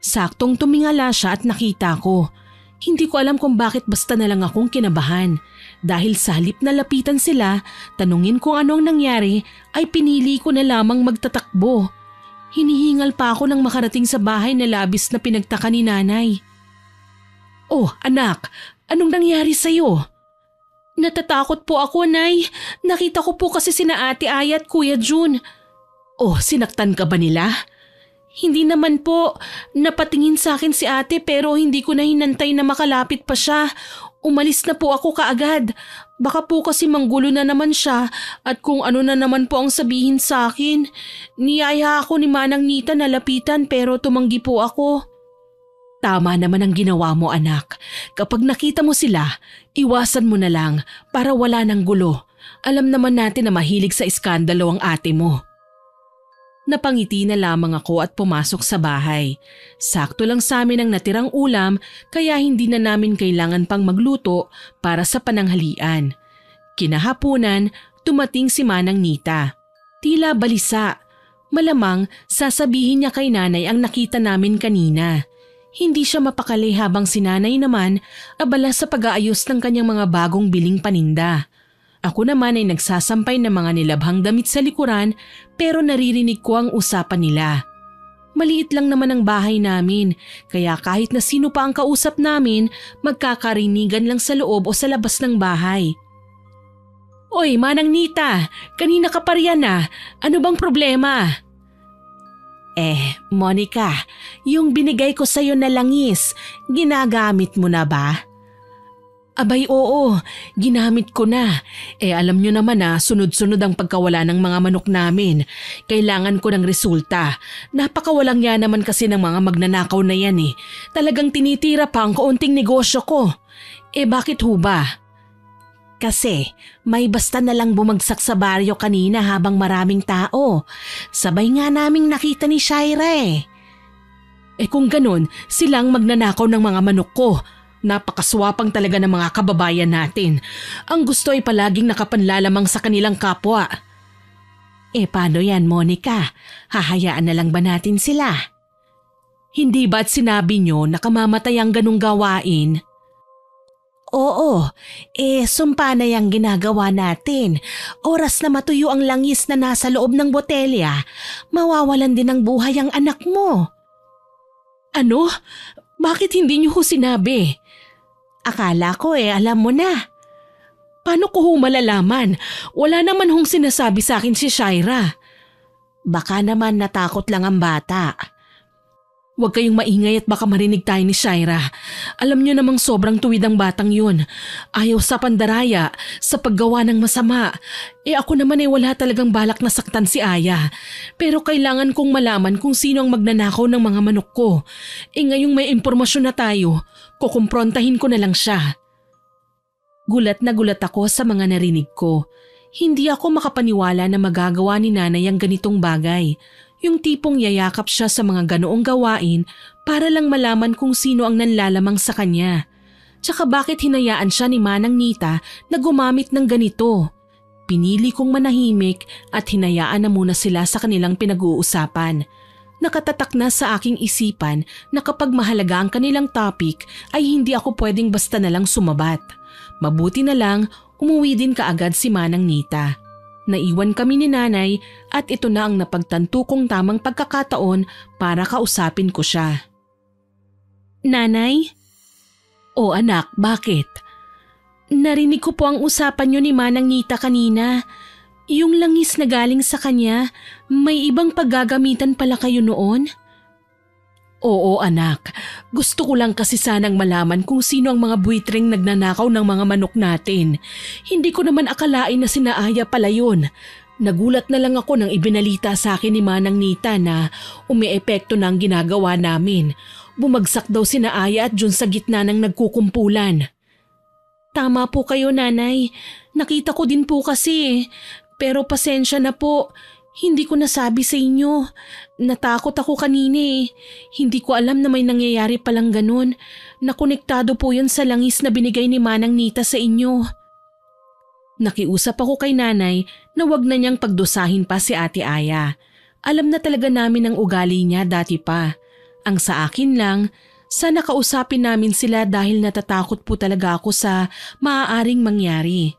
Saktong tumingala siya at nakita ko. Hindi ko alam kung bakit basta na lang akong kinabahan. Dahil sa halip na lapitan sila, tanungin kung anong nangyari ay pinili ko na lamang magtatakbo. Hinihingal pa ako nang makarating sa bahay na labis na pinagtaka ni nanay. Oh anak, anong nangyari sa'yo? Natatakot po ako, Nay. Nakita ko po kasi sina Ate Aya at Kuya Jun. Oh, sinaktan ka ba nila? Hindi naman po. Napatingin sa akin si ate pero hindi ko na hinantay na makalapit pa siya. Umalis na po ako kaagad. Baka po kasi manggulo na naman siya at kung ano na naman po ang sabihin sa akin. Niyaya ako ni Manang Nita na lapitan pero tumanggi po ako. Tama naman ang ginawa mo, anak. Kapag nakita mo sila, iwasan mo na lang para wala ng gulo. Alam naman natin na mahilig sa iskandalo ang ate mo. Napangiti na lamang ako at pumasok sa bahay. Sakto lang sa amin ang natirang ulam kaya hindi na namin kailangan pang magluto para sa pananghalian. Kinahaponan, dumating si Manang Nita. Tila balisa. Malamang sasabihin niya kay nanay ang nakita namin kanina. Hindi siya mapakali habang si nanay naman abala sa pag-aayos ng kanyang mga bagong biling paninda. Ako naman ay nagsasampay ng mga nilabhang damit sa likuran pero naririnig ko ang usapan nila. Maliit lang naman ang bahay namin kaya kahit na sino pa ang kausap namin magkakarinigan lang sa loob o sa labas ng bahay. Oy, Manang Nita, kanina ka pa riyan ah. Ano bang problema? Monica, yung binigay ko sa'yo na langis, ginagamit mo na ba? Abay oo, ginamit ko na. Alam nyo naman sunod-sunod ang pagkawala ng mga manok namin. Kailangan ko ng resulta. Napakawalang yan naman kasi ng mga magnanakaw na yan eh. Talagang tinitira pa ang kaunting negosyo ko. Bakit ho ba? Kasi may basta na lang bumagsak sa baryo kanina habang maraming tao. Sabay nga naming nakita ni Shaira eh. Kung ganun, silang magnanakaw ng mga manok ko. Napakaswapang talaga ng mga kababayan natin. Ang gusto ay palaging nakapanlalamang sa kanilang kapwa. Paano yan, Monica? Hahayaan na lang ba natin sila? Hindi ba't sinabi nyo na kamamatay ang ganung gawain? Oo, sumpa na yung ginagawa natin. Oras na matuyo ang langis na nasa loob ng botelya, mawawalan din ng buhay ang anak mo. Ano? Bakit hindi niyo ho sinabi? Akala ko alam mo na. Paano ko ho malalaman? Wala naman hong sinasabi sa akin si Shaira. Baka naman natakot lang ang bata. Huwag kayong maingay at baka marinig tayo ni Shaira. Alam niyo namang sobrang tuwid ang batang yun. Ayaw sa pandaraya, sa paggawa ng masama. Ako naman wala talagang balak na saktan si Aya. Pero kailangan kong malaman kung sino ang magnanakaw ng mga manok ko. Ngayong may impormasyon na tayo, kukumprontahin ko na lang siya. Gulat na gulat ako sa mga narinig ko. Hindi ako makapaniwala na magagawa ni nanay ang ganitong bagay. Yung tipong yayakap siya sa mga ganoong gawain para lang malaman kung sino ang nanlalamang sa kanya. Tsaka bakit hinayaan siya ni Manang Nita na gumamit ng ganito? Pinili kong manahimik at hinayaan na muna sila sa kanilang pinag-uusapan. Nakatatak na sa aking isipan na kapag mahalaga ang kanilang topic ay hindi ako pwedeng basta na lang sumabat. Mabuti na lang umuwi din kaagad si Manang Nita. Naiwan kami ni nanay at ito na ang napagtanto kong tamang pagkakataon para kausapin ko siya. Nanay? O anak, bakit? Narinig ko po ang usapan niyo ni Manang Nita kanina. Yung langis na galing sa kanya, may ibang paggagamitan pala kayo noon? Oo anak, gusto ko lang kasi sanang malaman kung sino ang mga buitreng nagnanakaw ng mga manok natin. Hindi ko naman akalain na sina Aya pala yun. Nagulat na lang ako nang ibinalita sa akin ni Manang Nita na umiepekto na ang ginagawa namin. Bumagsak daw sina Aya at Jun sa gitna ng nagkukumpulan. Tama po kayo nanay, nakita ko din po kasi. Pero pasensya na po. Hindi ko nasabi sa inyo. Natakot ako kanina eh. Hindi ko alam na may nangyayari palang ganun. Nakonektado po yun sa langis na binigay ni Manang Nita sa inyo. Nakiusap ako kay nanay na wag na niyang pagdusahin pa si Ate Aya. Alam na talaga namin ang ugali niya dati pa. Ang sa akin lang, sana kausapin namin sila dahil natatakot po talaga ako sa maaaring mangyari.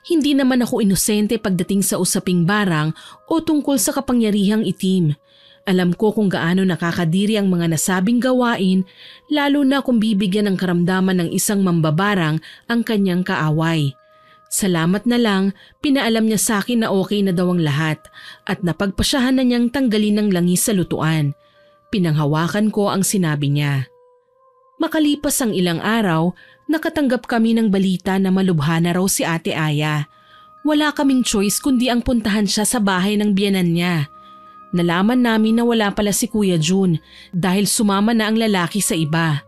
Hindi naman ako inosente pagdating sa usaping barang o tungkol sa kapangyarihang itim. Alam ko kung gaano nakakadiri ang mga nasabing gawain, lalo na kung bibigyan ng karamdaman ng isang mambabarang ang kanyang kaaway. Salamat na lang, pinaalam niya sa akin na okay na daw ang lahat at napagpasyahan na niyang tanggalin ng langis sa lutuan. Pinanghawakan ko ang sinabi niya. Makalipas ang ilang araw, nakatanggap kami ng balita na malubha na raw si Ate Aya. Wala kaming choice kundi ang puntahan siya sa bahay ng biyenan niya. Nalaman namin na wala pala si Kuya Jun dahil sumama na ang lalaki sa iba.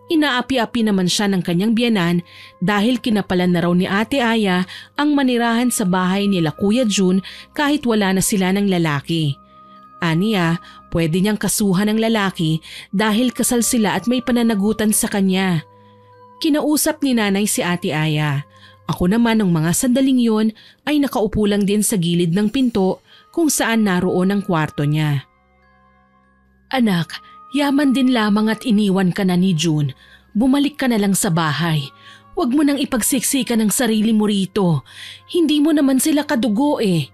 Inaapi-api naman siya ng kanyang biyenan dahil kinapalan na raw ni Ate Aya ang manirahan sa bahay nila Kuya Jun kahit wala na sila ng lalaki. Aniya, pwede niyang kasuhan ng lalaki dahil kasal sila at may pananagutan sa kanya. Kinausap ni nanay si Ate Aya. Ako naman ng mga sandaling yon ay nakaupo lang din sa gilid ng pinto kung saan naroon ang kwarto niya. Anak, yaman din lamang at iniwan ka na ni June. Bumalik ka na lang sa bahay. Huwag mo nang ipagsiksikan ang sarili mo rito. Hindi mo naman sila kadugo eh.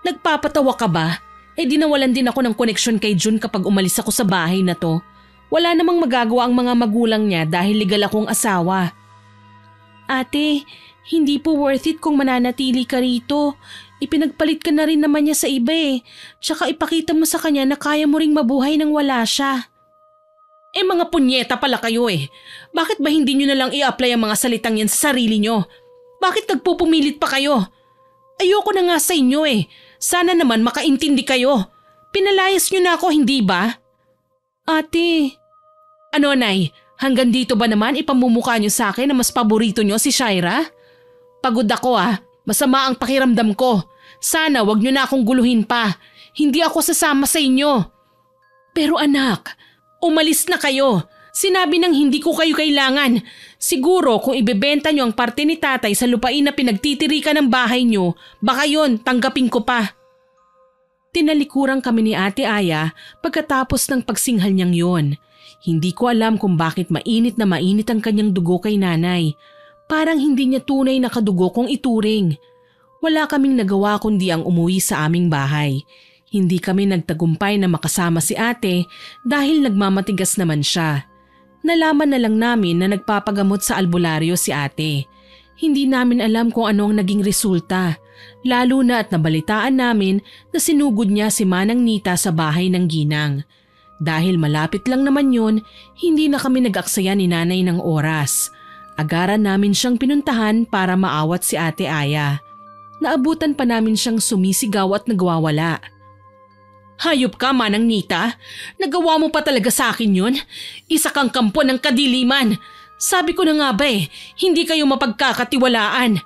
Nagpapatawa ka ba? Di nawalan din ako ng koneksyon kay June kapag umalis ako sa bahay na to. Wala namang magagawa ang mga magulang niya dahil legal akong asawa. Ate, hindi po worth it kung mananatili ka rito. Ipinagpalit ka na rin naman niya sa iba eh. Tsaka ipakita mo sa kanya na kaya mo ring mabuhay nang wala siya. Mga punyeta pala kayo eh. Bakit ba hindi nyo na lang i-apply ang mga salitang yan sa sarili nyo? Bakit nagpupumilit pa kayo? Ayoko na nga sa inyo eh. Sana naman makaintindi kayo. Pinalayas nyo na ako, hindi ba? Ate. Ano, Nay? Hanggang dito ba naman ipamumukha nyo sa akin na mas paborito nyo si Shaira? Pagod ako ah. Masama ang pakiramdam ko. Sana wag nyo na akong guluhin pa. Hindi ako sasama sa inyo. Pero anak, umalis na kayo. Sinabi nang hindi ko kayo kailangan. Siguro kung ibebenta nyo ang parte ni tatay sa lupain na pinagtitirikan ng bahay nyo, baka yon tanggapin ko pa. Tinalikuran kami ni Ate Aya pagkatapos ng pagsinghal niyang yon. Hindi ko alam kung bakit mainit na mainit ang kanyang dugo kay nanay. Parang hindi niya tunay na kadugo kung ituring. Wala kaming nagawa kundi ang umuwi sa aming bahay. Hindi kami nagtagumpay na makasama si ate dahil nagmamatigas naman siya. Nalaman na lang namin na nagpapagamot sa albularyo si ate. Hindi namin alam kung ano ang naging resulta. Lalo na at nabalitaan namin na sinugod niya si Manang Nita sa bahay ng ginang. Dahil malapit lang naman yun, hindi na kami nag-aksaya ni nanay ng oras. Agaran namin siyang pinuntahan para maawat si Ate Aya. Naabutan pa namin siyang sumisigaw at nagwawala. Hayop ka, Manang Nita. Nagawa mo pa talaga sa akin yun. Isa kang kampo ng kadiliman. Sabi ko na nga ba hindi kayo mapagkakatiwalaan.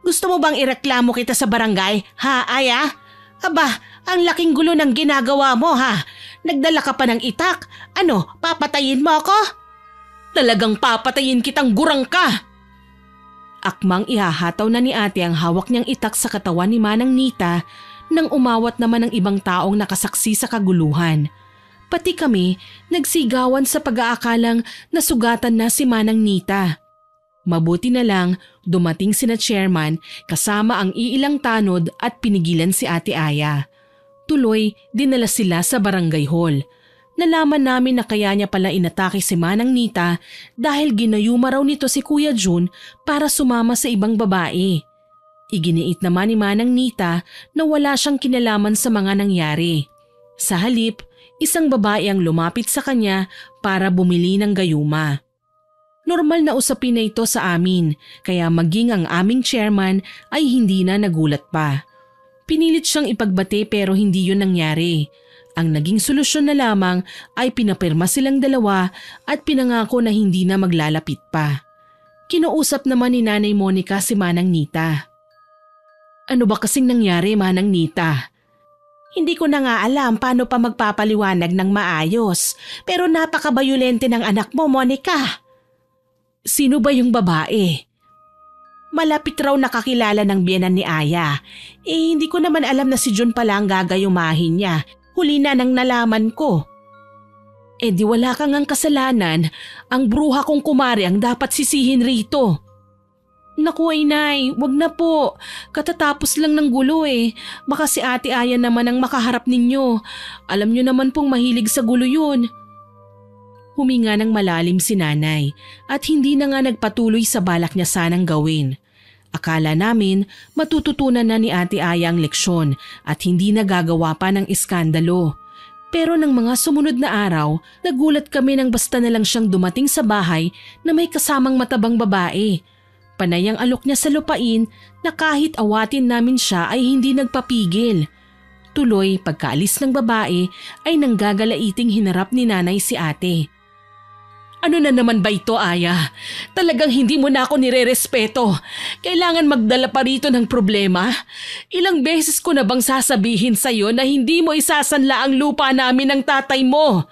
Gusto mo bang ireklamo kita sa barangay, ha, Aya? Aba, ang laking gulo ng ginagawa mo, ha? Nagdala ka pa ng itak. Ano, papatayin mo ako? Talagang papatayin kitang gurang ka. Akmang ihahataw na ni ate ang hawak niyang itak sa katawan ni Manang Nita nang umawat naman ng ibang taong nakasaksi sa kaguluhan. Pati kami nagsigawan sa pag-aakalang nasugatan na si Manang Nita. Mabuti na lang dumating sina chairman kasama ang iilang tanod at pinigilan si Ate Aya. Tuloy, dinala sila sa barangay hall. Nalaman namin na kaya niya pala inatake si Manang Nita dahil ginayuma raw nito si Kuya Jun para sumama sa ibang babae. Iginiit naman ni Manang Nita na wala siyang kinalaman sa mga nangyari. Sa halip, isang babae ang lumapit sa kanya para bumili ng gayuma. Normal na usapin na ito sa amin kaya maging ang aming chairman ay hindi na nagulat pa. Pinilit siyang ipagbate pero hindi yun nangyari. Ang naging solusyon na lamang ay pinapirma silang dalawa at pinangako na hindi na maglalapit pa. Kinausap naman ni Nanay Monica si Manang Nita. Ano ba kasing nangyari, Manang Nita? Hindi ko na nga alam paano pa magpapaliwanag ng maayos pero napakabayolente ng anak mo, Monica. Sino ba yung babae? Malapit raw nakakilala ng biyenan ni Aya. Hindi ko naman alam na si Jun pala ang gagayumahin niya. Huli na nang nalaman ko. Di wala kang ang kasalanan. Ang bruha kong kumari ang dapat sisihin rito. Naku ay Nay, wag na po. Katatapos lang ng gulo Baka si Ate Aya naman ang makaharap ninyo. Alam nyo naman pong mahilig sa gulo yun. Huminga ng malalim si nanay at hindi na nga nagpatuloy sa balak niya sanang gawin. Akala namin matututunan na ni Ate Aya ang leksyon at hindi na gagawa pa ng iskandalo. Pero ng mga sumunod na araw, nagulat kami nang basta na lang siyang dumating sa bahay na may kasamang matabang babae. Panay ang alok niya sa lupain na kahit awatin namin siya ay hindi nagpapigil. Tuloy pagkaalis ng babae ay nanggagalaiting hinarap ni nanay si ate. Ano na naman ba ito, Aya? Talagang hindi mo na ako nirerespeto. Kailangan magdala pa rito ng problema? Ilang beses ko na bang sasabihin sa'yo na hindi mo isasanla ang lupa namin ng tatay mo?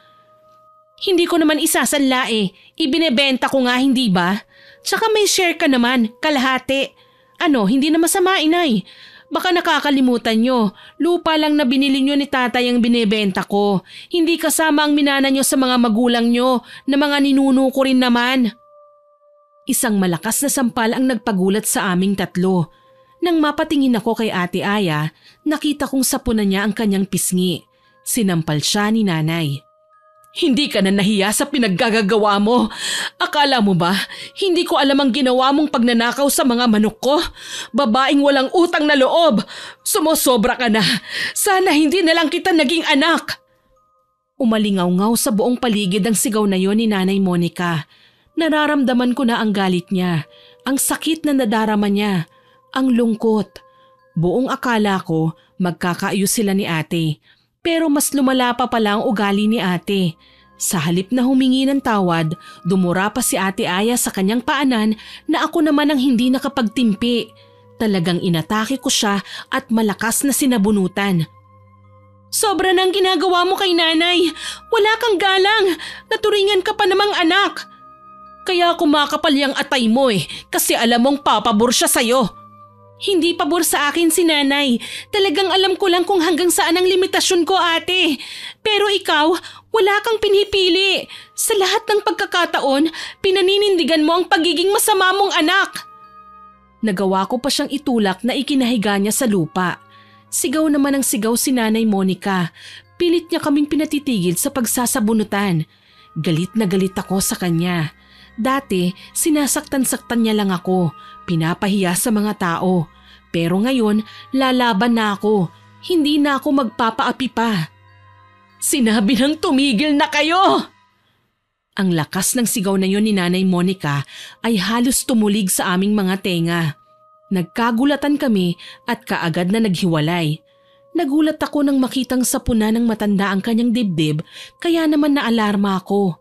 Hindi ko naman isasanla eh. Ibinebenta ko nga, hindi ba? Tsaka may share ka naman, kalahati. Ano, hindi na masama, inay. Baka nakakalimutan nyo, lupa lang na binili nyo ni tatay ang binebenta ko. Hindi kasama ang minana nyo sa mga magulang nyo na mga ninuno ko rin naman. Isang malakas na sampal ang nagpagulat sa aming tatlo. Nang mapatingin ako kay Ate Aya, nakita kong sapunan niya ang kanyang pisngi. Sinampal siya ni nanay. Hindi ka na nahiya sa pinaggagawa mo. Akala mo ba, hindi ko alam ang ginawa mong pagnanakaw sa mga manok ko? Babaeng walang utang na loob. Sumosobra ka na. Sana hindi na lang kita naging anak. Umalingaw-ngaw sa buong paligid ang sigaw na yon ni Nanay Monica. Nararamdaman ko na ang galit niya, ang sakit na nadarama niya, ang lungkot. Buong akala ko magkakaayos sila ni ate. Pero mas lumala pa pala ang ugali ni ate. Sa halip na humingi ng tawad, dumura pa si Ate Aya sa kanyang paanan na ako naman ang hindi nakapagtimpi. Talagang inatake ko siya at malakas na sinabunutan. Sobra nang ginagawa mo kay nanay. Wala kang galang. Naturingan ka pa namang anak. Kaya kumakapal yung atay mo kasi alam mong papabor siya sa'yo. Hindi pabor sa akin si nanay. Talagang alam ko lang kung hanggang saan ang limitasyon ko, ate. Pero ikaw, wala kang pinipili. Sa lahat ng pagkakataon, pinaninindigan mo ang pagiging masama mong anak. Nagawa ko pa siyang itulak na ikinahiga niya sa lupa. Sigaw naman ang sigaw si Nanay Monica. Pilit niya kaming pinatitigil sa pagsasabunutan. Galit na galit ako sa kanya. Dati, sinasaktan-saktan niya lang ako, pinapahiya sa mga tao. Pero ngayon, lalaban na ako. Hindi na ako magpapaapi pa. Sinabi ng tumigil na kayo! Ang lakas ng sigaw na yon ni Nanay Monica ay halos tumulig sa aming mga tenga. Nagkagulatan kami at kaagad na naghiwalay. Nagulat ako nang makitang sapuna ng matanda ang kanyang dibdib, kaya naman naalarma ako.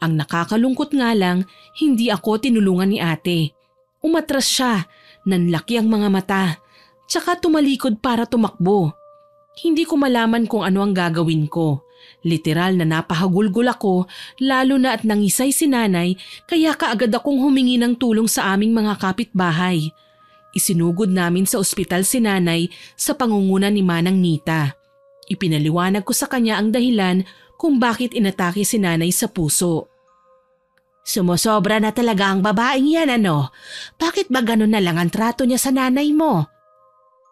Ang nakakalungkot nga lang, hindi ako tinulungan ni ate. Umatras siya, nanlaki ang mga mata, tsaka tumalikod para tumakbo. Hindi ko malaman kung ano ang gagawin ko. Literal na napahagulgol ako, lalo na at nangisay si nanay, kaya kaagad akong humingi ng tulong sa aming mga kapitbahay. Isinugod namin sa ospital si nanay sa pangunguna ni Manang Nita. Ipinaliwanag ko sa kanya ang dahilan kung bakit inatake si nanay sa puso. Sumusobra na talaga ang babaeng yan, ano? Bakit ba ganun na lang ang trato niya sa nanay mo?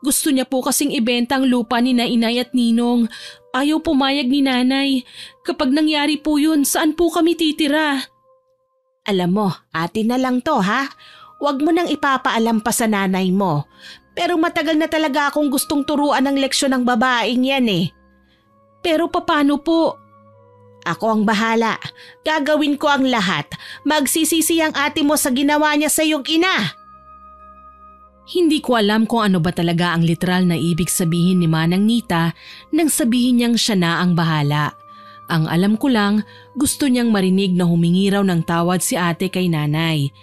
Gusto niya po kasing ibenta ang lupa ni na Inay at Ninong. Ayaw pumayag ni nanay. Kapag nangyari po yun, saan po kami titira? Alam mo, atin na lang to ha? Huwag mo nang ipapaalam pa sa nanay mo. Pero matagal na talaga akong gustong turuan ng leksyon ng babaeng yan eh. Pero paano po? Ako ang bahala. Gagawin ko ang lahat. Magsisisi ang ate mo sa ginawa niya sa iyong ina. Hindi ko alam kung ano ba talaga ang literal na ibig sabihin ni Manang Nita nang sabihin niyang siya na ang bahala. Ang alam ko lang, gusto niyang marinig na humingi raw ng tawad si ate kay nanay.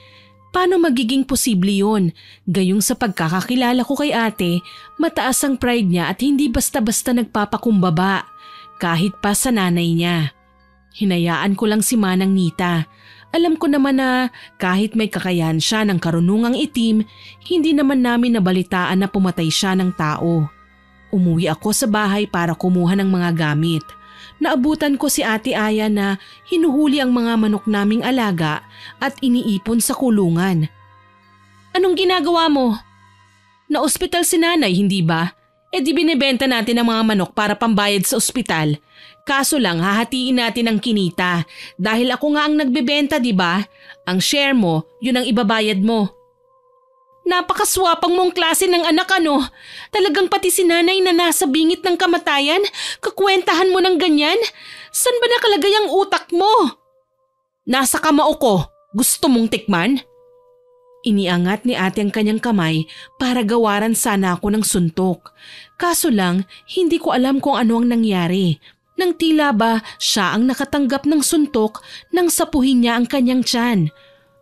Paano magiging posible yun? Gayong sa pagkakakilala ko kay ate, mataas ang pride niya at hindi basta-basta nagpapakumbaba, kahit pa sa nanay niya. Hinayaan ko lang si Manang Nita. Alam ko naman na kahit may kakayahan siya ng karunungang itim, hindi naman namin nabalitaan na pumatay siya ng tao. Umuwi ako sa bahay para kumuha ng mga gamit. Naabutan ko si Ate Aya na hinuhuli ang mga manok naming alaga at iniipon sa kulungan. Anong ginagawa mo? Na-ospital si nanay, hindi ba? di binibenta natin ang mga manok para pambayad sa ospital. Kaso lang hahatiin natin ang kinita dahil ako nga ang nagbebenta, di ba? Ang share mo, yun ang ibabayad mo. Napakaswapang mong klase ng anak ano. Talagang pati si nanay na nasa bingit ng kamatayan, kakwentahan mo ng ganyan? San ba nakalagay ang utak mo? Nasa kamao ko. Gusto mong tikman? Iniangat ni ate ang kanyang kamay para gawaran sana ako ng suntok. Kaso lang, hindi ko alam kung ano ang nangyari. Nang tila ba siya ang nakatanggap ng suntok nang sapuhin niya ang kanyang tiyan.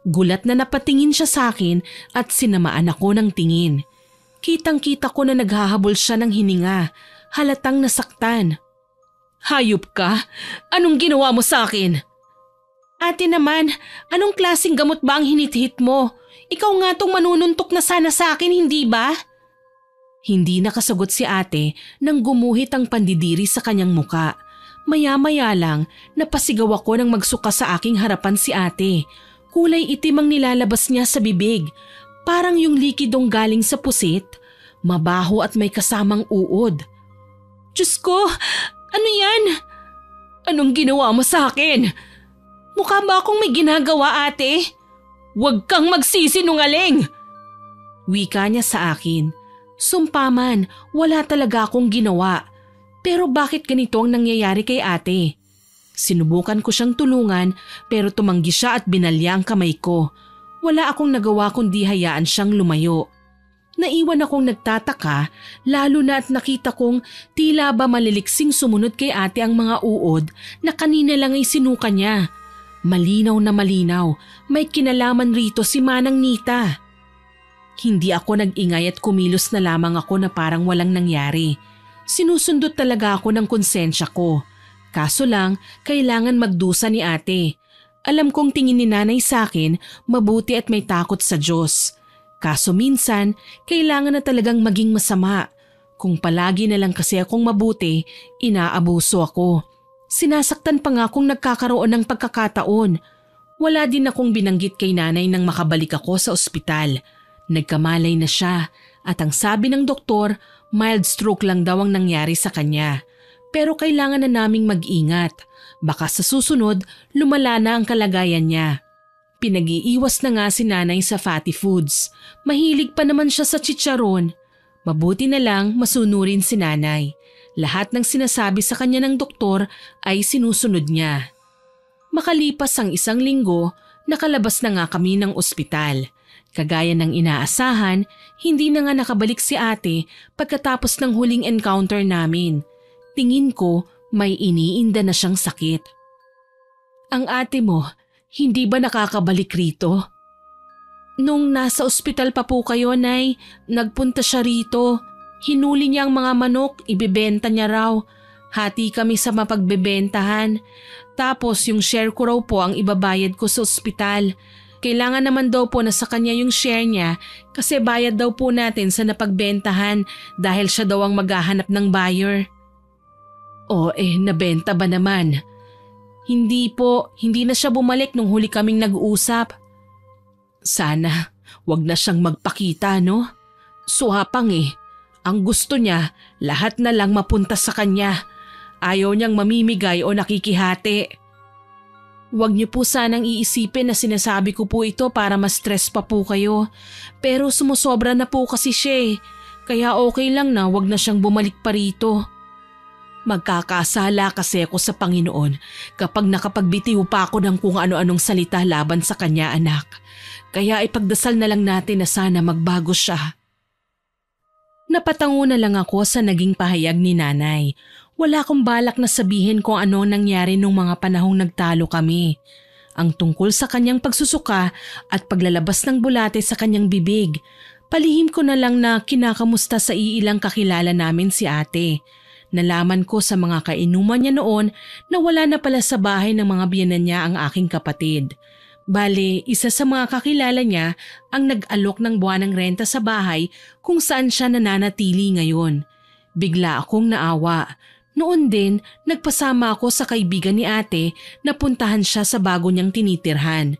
Gulat na napatingin siya sa akin at sinamaan ako ng tingin. Kitang-kita ko na naghahabol siya ng hininga, halatang nasaktan. Hayop ka? Anong ginawa mo sa akin? Ate naman, anong klaseng gamot ba ang hinit-hit mo? Ikaw nga tong manununtok na sana sa akin, hindi ba? Hindi nakasagot si ate nang gumuhit ang pandidiri sa kanyang muka. Maya-maya lang, napasigaw ako nang magsuka sa aking harapan si ate. Kulay itim ang nilalabas niya sa bibig. Parang yung likidong galing sa pusit. Mabaho at may kasamang uod. Diyos ko! Ano yan? Anong ginawa mo sa akin? Mukha ba akong may ginagawa, ate? Huwag kang magsisinungaling! Wika niya sa akin. Sumpaman, wala talaga akong ginawa. Pero bakit ganito ang nangyayari kay ate? Sinubukan ko siyang tulungan pero tumanggi siya at binalya ang kamay ko. Wala akong nagawa kundi hayaan siyang lumayo. Naiwan akong nagtataka lalo na at nakita kong tila ba maliliksing sumunod kay ate ang mga uod na kanina lang ay sinuka niya. Malinaw na malinaw, may kinalaman rito si Manang Nita. Hindi ako nag-ingay at kumilos na lamang ako na parang walang nangyari. Sinusundot talaga ako ng konsensya ko. Kaso lang, kailangan magdusa ni ate. Alam kong tingin ni nanay sa akin, mabuti at may takot sa Diyos. Kaso minsan, kailangan na talagang maging masama. Kung palagi na lang kasi akong mabuti, inaabuso ako. Sinasaktan pa nga akong nagkakaroon ng pagkakataon. Wala din akong binanggit kay nanay nang makabalik ako sa ospital. Nagkamalay na siya at ang sabi ng doktor, mild stroke lang daw ang nangyari sa kanya. Pero kailangan na naming mag-ingat. Baka sa susunod, lumala na ang kalagayan niya. Pinag-iiwas na nga si nanay sa fatty foods. Mahilig pa naman siya sa chicharon. Mabuti na lang masunurin si nanay. Lahat ng sinasabi sa kanya ng doktor ay sinusunod niya. Makalipas ang 1 linggo, nakalabas na nga kami ng ospital. Kagaya ng inaasahan, hindi na nga nakabalik si ate pagkatapos ng huling encounter namin. Tingin ko may iniinda na siyang sakit. Ang ate mo, hindi ba nakakabalik rito? Nung nasa ospital pa po kayo, Nay, nagpunta siya rito. Hinuli niya ang mga manok, ibebenta niya raw. Hati kami sa mapagbebentahan. Tapos yung share ko raw po ang ibabayad ko sa ospital. Kailangan naman daw po na sa kanya yung share niya kasi bayad daw po natin sa napagbentahan dahil siya daw ang maghahanap ng buyer. Nabenta ba naman? Hindi po, hindi na siya bumalik nung huli kaming nag-uusap. Sana, wag na siyang magpakita, no? Suhapang Ang gusto niya, lahat na lang mapunta sa kanya. Ayaw niyang mamimigay o nakikihati. Huwag niyo po sanang iisipin na sinasabi ko po ito para ma-stress pa po kayo. Pero sumusobra na po kasi siya Kaya okay lang na wag na siyang bumalik pa rito. Magkakasala kasi ako sa Panginoon kapag nakapagbitiw pa ako ng kung ano-anong salita laban sa kanya, anak. Kaya ipagdasal na lang natin na sana magbago siya. Napatango na lang ako sa naging pahayag ni nanay. Wala akong balak na sabihin kung ano nangyari nung mga panahong nagtalo kami. Ang tungkol sa kanyang pagsusuka at paglalabas ng bulate sa kanyang bibig. Palihim ko na lang na kinakamusta sa iilang kakilala namin si ate. Nalaman ko sa mga kainuman niya noon na wala na pala sa bahay ng mga biyenan niya ang aking kapatid. Bale, isa sa mga kakilala niya ang nag-alok ng buwanang renta sa bahay kung saan siya nananatili ngayon. Bigla akong naawa. Noon din, nagpasama ako sa kaibigan ni ate na puntahan siya sa bago niyang tinitirhan.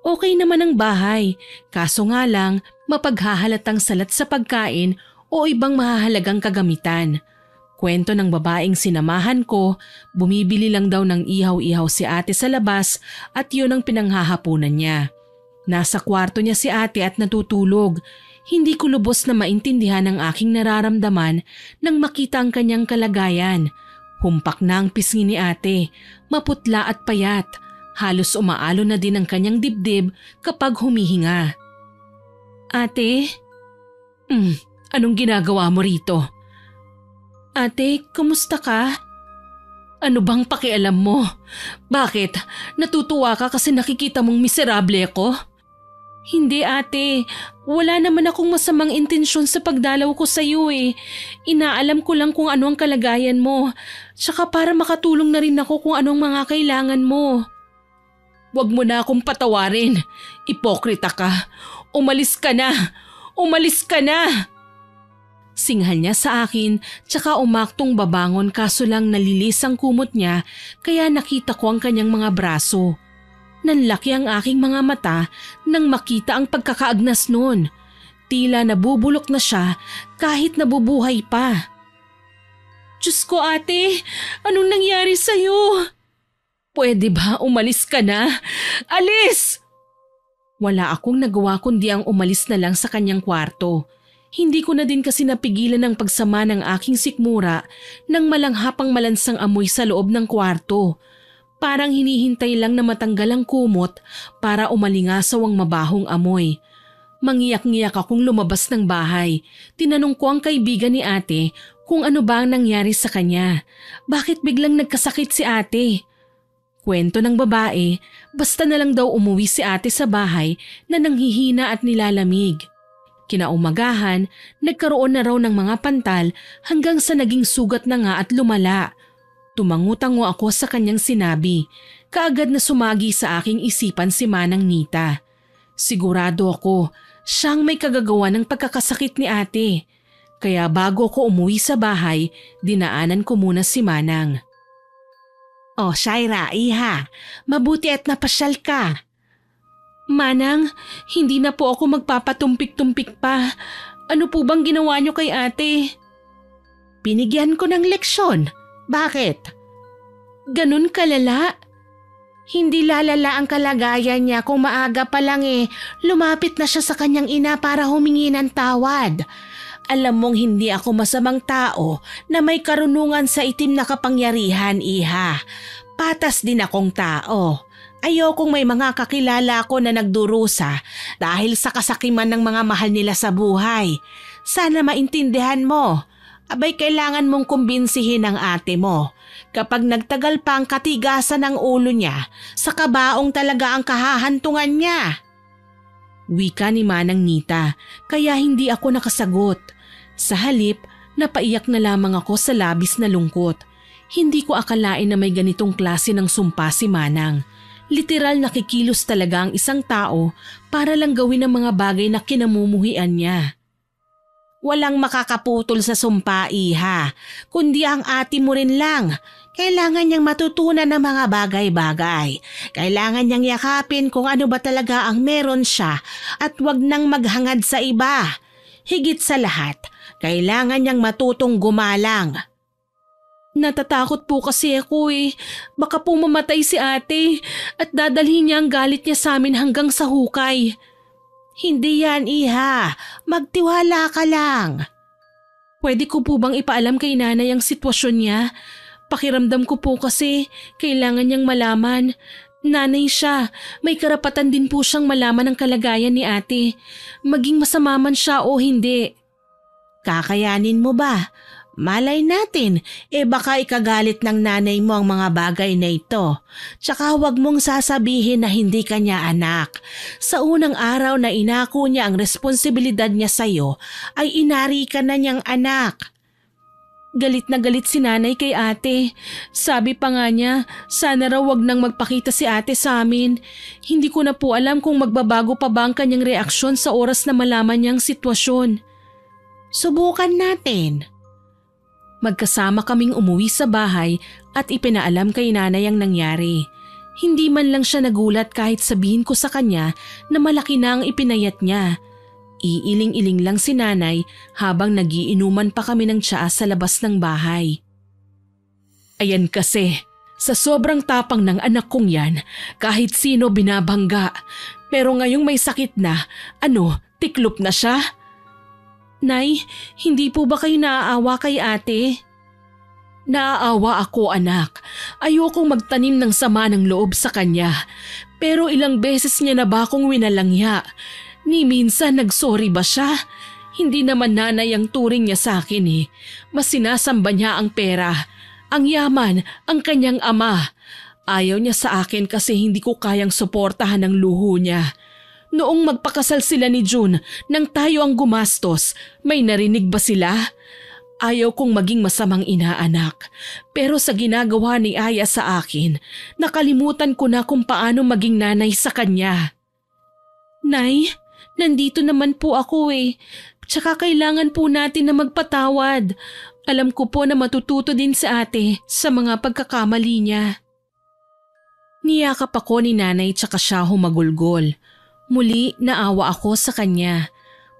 Okay naman ang bahay, kaso nga lang mapaghahalatang salat sa pagkain o ibang mahahalagang kagamitan. Kwento ng babaeng sinamahan ko, bumibili lang daw ng ihaw-ihaw si ate sa labas at yun ang pinanghahapunan niya. Nasa kwarto niya si ate at natutulog. Hindi ko lubos na maintindihan ang aking nararamdaman nang makita ang kanyang kalagayan. Humpak na ang pisngi ni ate, maputla at payat. Halos umaalo na din ang kanyang dibdib kapag humihinga. Ate? Anong ginagawa mo rito? Ate, kumusta ka? Ano bang pakialam mo? Bakit? Natutuwa ka kasi nakikita mong miserable ako? Hindi ate, wala naman akong masamang intensyon sa pagdalaw ko sa iyo eh. Inaalam ko lang kung ano ang kalagayan mo, tsaka para makatulong na rin ako kung anong mga kailangan mo. Huwag mo na akong patawarin, ipokrita ka. Umalis ka na! Umalis ka na! Singhal niya sa akin, tsaka umaktong babangon kaso lang nalilis ang kumot niya kaya nakita ko ang kanyang mga braso. Nanlaki ang aking mga mata nang makita ang pagkakaagnas noon. Tila nabubulok na siya kahit nabubuhay pa. Diyos ko ate, anong nangyari sa'yo? Pwede ba umalis ka na? Alis! Wala akong nagawa kundi ang umalis na lang sa kanyang kwarto. Hindi ko na din kasi napigilan ang pagsama ng aking sikmura nang malanghapang malansang amoy sa loob ng kwarto. Parang hinihintay lang na matanggal ang kumot para umalingasaw ang mabahong amoy. Mangiyak-ngiyak akong lumabas ng bahay. Tinanong ko ang kaibigan ni ate kung ano ba ang nangyari sa kanya. Bakit biglang nagkasakit si ate? Kwento ng babae, basta na lang daw umuwi si ate sa bahay na nanghihina at nilalamig. Kinaumagahan, nagkaroon na raw ng mga pantal hanggang sa naging sugat na nga at lumala. Tumangutango ako sa kanyang sinabi. Kaagad na sumagi sa aking isipan si Manang Nita. Sigurado ako, siyang may kagagawa ng pagkakasakit ni ate. Kaya bago ko umuwi sa bahay, dinaanan ko muna si Manang. Oh, Shaira, iha, mabuti at napasyal ka. Manang, hindi na po ako magpapatumpik-tumpik pa. Ano po bang ginawa niyo kay ate? Binigyan ko ng leksyon. Bakit? Ganun kalala? Hindi lalala ang kalagayan niya kung maaga pa lang lumapit na siya sa kanyang ina para humingi ng tawad. Alam mong hindi ako masamang tao na may karunungan sa itim na kapangyarihan, iha. Patas din akong tao. Ayokong may mga kakilala ko na nagdurusa dahil sa kasakiman ng mga mahal nila sa buhay. Sana maintindihan mo. Abay kailangan mong kumbinsihin ang ate mo. Kapag nagtagal pa ang katigasan ng ulo niya, sa kabaong talaga ang kahahantungan niya. Wika ni Manang Nita, kaya hindi ako nakasagot. Sa halip, napaiyak na lamang ako sa labis na lungkot. Hindi ko akalain na may ganitong klase ng sumpa si Manang. Literal nakikilos talaga ang isang tao para lang gawin ang mga bagay na kinamumuhian niya. Walang makakaputol sa sumpa, iha, kundi ang ate mo rin lang. Kailangan niyang matutunan ng mga bagay-bagay. Kailangan niyang yakapin kung ano ba talaga ang meron siya at wag nang maghangad sa iba. Higit sa lahat, kailangan niyang matutong gumalang. Natatakot po kasi ako Baka po mamatay si ate at dadalhin niya ang galit niya sa amin hanggang sa hukay. Hindi yan, iha. Magtiwala ka lang. Pwede ko po bang ipaalam kay nanay ang sitwasyon niya? Pakiramdam ko po kasi kailangan niyang malaman. Nanay siya, may karapatan din po siyang malaman ang kalagayan ni ate. Maging masama man siya o hindi. Kakayanin mo ba? Malay natin, baka ikagalit ng nanay mo ang mga bagay na ito. Tsaka huwag mong sasabihin na hindi ka niya anak. Sa unang araw na inako niya ang responsibilidad niya sa'yo, ay inari ka na niyang anak. Galit na galit si nanay kay ate. Sabi pa nga niya, sana raw wag nang magpakita si ate sa amin. Hindi ko na po alam kung magbabago pa ba ang kanyang reaksyon sa oras na malaman niya ang sitwasyon. Subukan natin. Magkasama kaming umuwi sa bahay at ipinaalam kay nanay ang nangyari. Hindi man lang siya nagulat kahit sabihin ko sa kanya na malaki na ang ipinayat niya. Iiling-iling lang si nanay habang nagiinuman pa kami ng tsaa sa labas ng bahay. Ayan kasi, sa sobrang tapang ng anak kong yan, kahit sino binabangga. Pero ngayong may sakit na, tiklop na siya? Nay, hindi po ba kayo naaawa kay ate? Naaawa ako anak. Ayokong magtanim ng sama ng loob sa kanya. Pero ilang beses niya na ba akong winalangya? Ni minsan nagsorry ba siya? Hindi naman nanay ang turing niya sa akin eh. Mas sinasamba niya ang pera, ang yaman, ang kanyang ama. Ayaw niya sa akin kasi hindi ko kayang suportahan ang luho niya. Noong magpakasal sila ni June, nang tayo ang gumastos, may narinig ba sila? Ayaw kong maging masamang inaanak. Pero sa ginagawa ni Aya sa akin, nakalimutan ko na kung paano maging nanay sa kanya. Nay, nandito naman po ako eh. Tsaka kailangan po natin na magpatawad. Alam ko po na matututo din si ate sa mga pagkakamali niya. Niyakap ako ni nanay tsaka siya humagulgol. Muli naawa ako sa kanya.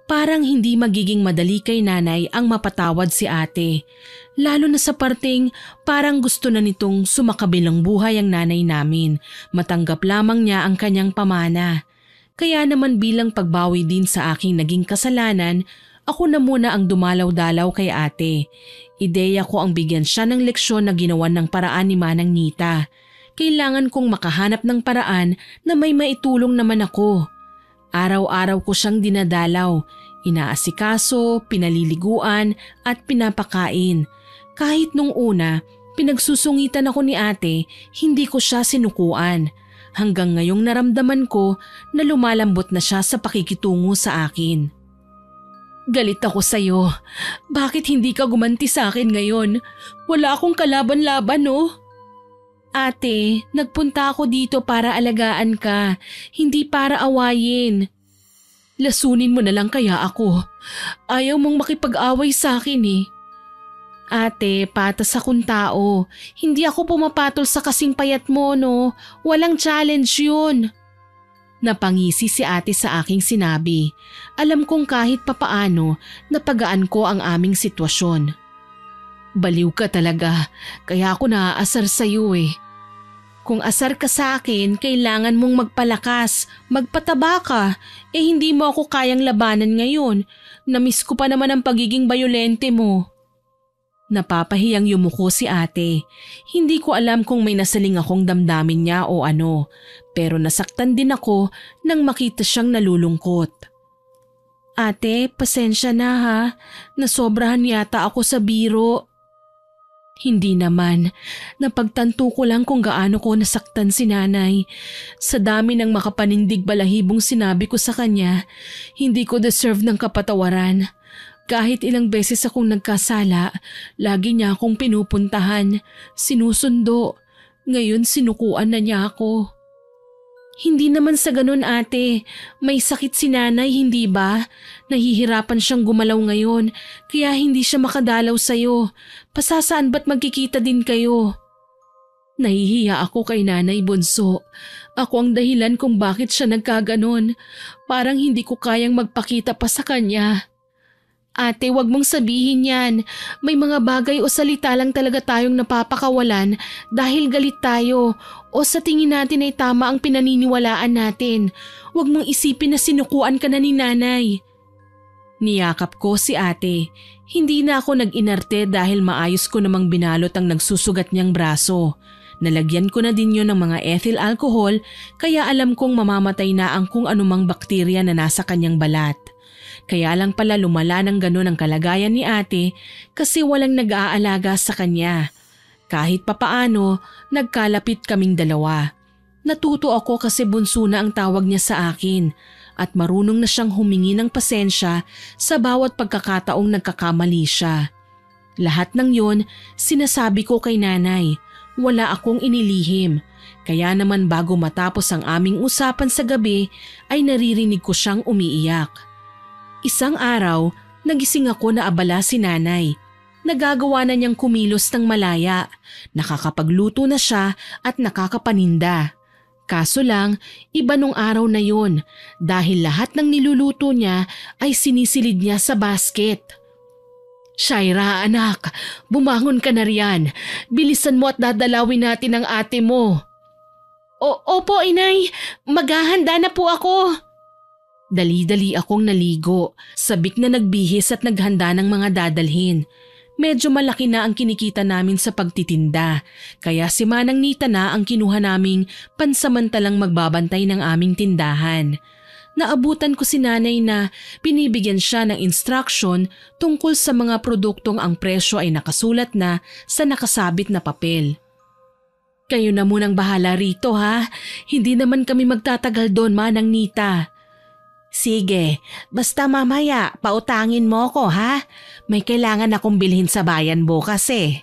Parang hindi magiging madali kay nanay ang mapatawad si ate. Lalo na sa parting parang gusto na nitong sumakabilang buhay ang nanay namin. Matanggap lamang niya ang kanyang pamana. Kaya naman bilang pagbawi din sa aking naging kasalanan, ako na muna ang dumalaw-dalaw kay ate. Ideya ko ang bigyan siya ng leksyon na ginawan ng paraan ni Manang Nita. Kailangan kong makahanap ng paraan na may maitulong naman ako. Araw-araw ko siyang dinadalaw, inaasikaso, pinaliliguan at pinapakain. Kahit nung una, pinagsusungitan ako ni ate, hindi ko siya sinukuan. Hanggang ngayong naramdaman ko na lumalambot na siya sa pakikitungo sa akin. Galit ako sa'yo. Bakit hindi ka gumanti sa akin ngayon? Wala akong kalaban-laban, no? Ate, nagpunta ako dito para alagaan ka, hindi para awayin. Lasunin mo na lang kaya ako. Ayaw mong makipag-away sa akin eh. Ate, patas akong tao. Hindi ako pumapatol sa kasing payat mo, no? Walang challenge yun. Napangisi si ate sa aking sinabi. Alam kong kahit papaano, napagaan ko ang aming sitwasyon. Baliw ka talaga, kaya ako naaasar sa'yo eh. Kung asar ka sa akin, kailangan mong magpalakas, magpataba ka. Hindi mo ako kayang labanan ngayon. Namiss ko pa naman ang pagiging bayolente mo. Napapahiyang yumuko si ate. Hindi ko alam kung may nasaling akong damdamin niya o ano, pero nasaktan din ako nang makita siyang nalulungkot. Ate, pasensya na ha. Nasobrahan yata ako sa biro. Hindi naman. Napagtanto ko lang kung gaano ko nasaktan si nanay. Sa dami ng makapanindig balahibong sinabi ko sa kanya, hindi ko deserve ng kapatawaran. Kahit ilang beses akong nagkasala, lagi niya akong pinupuntahan, sinusundo. Ngayon sinukuan na niya ako. Hindi naman sa ganun ate, may sakit si nanay hindi ba? Nahihirapan siyang gumalaw ngayon, kaya hindi siya makadalaw sa'yo. Pasasaan ba't magkikita din kayo? Nahihiya ako kay nanay bunso. Ako ang dahilan kung bakit siya nagkaganon. Parang hindi ko kayang magpakita pa sa kanya. Ate, wag mong sabihin yan. May mga bagay o salita lang talaga tayong napapakawalan dahil galit tayo o sa tingin natin ay tama ang pinaniniwalaan natin. Wag mong isipin na sinukuan ka na ni nanay. Niyakap ko si ate. Hindi na ako nag-inarte dahil maayos ko namang binalot ang nagsusugat niyang braso. Nalagyan ko na din yon ng mga ethyl alcohol kaya alam kong mamamatay na ang kung anumang bakterya na nasa kanyang balat. Kaya lang pala lumala ng gano'n ang kalagayan ni ate kasi walang nag-aalaga sa kanya. Kahit papaano, nagkalapit kaming dalawa. Natuto ako kasi bunso na ang tawag niya sa akin at marunong na siyang humingi ng pasensya sa bawat pagkakataong nagkakamali siya. Lahat ng yon sinasabi ko kay nanay. Wala akong inilihim. Kaya naman bago matapos ang aming usapan sa gabi ay naririnig ko siyang umiiyak. Isang araw, nagising ako na abala si nanay. Nagagawa na niyang kumilos ng malaya, nakakapagluto na siya at nakakapaninda. Kaso lang, iba nung araw na yon dahil lahat ng niluluto niya ay sinisilid niya sa basket. Shaira, anak, bumangon ka na riyan. Bilisan mo at dadalawin natin ang ate mo. Opo, inay. Maghahanda na po ako. Dali-dali akong naligo, sabik na nagbihis at naghanda ng mga dadalhin. Medyo malaki na ang kinikita namin sa pagtitinda, kaya si Manang Nita na ang kinuha naming pansamantalang magbabantay ng aming tindahan. Naabutan ko si nanay na binibigyan siya ng instruction tungkol sa mga produktong ang presyo ay nakasulat na sa nakasabit na papel. Kayo na munang bahala rito ha, hindi naman kami magtatagal doon, Manang Nita. Sige, basta mamaya pautangin mo ko ha, may kailangan akong bilhin sa bayan bukas eh.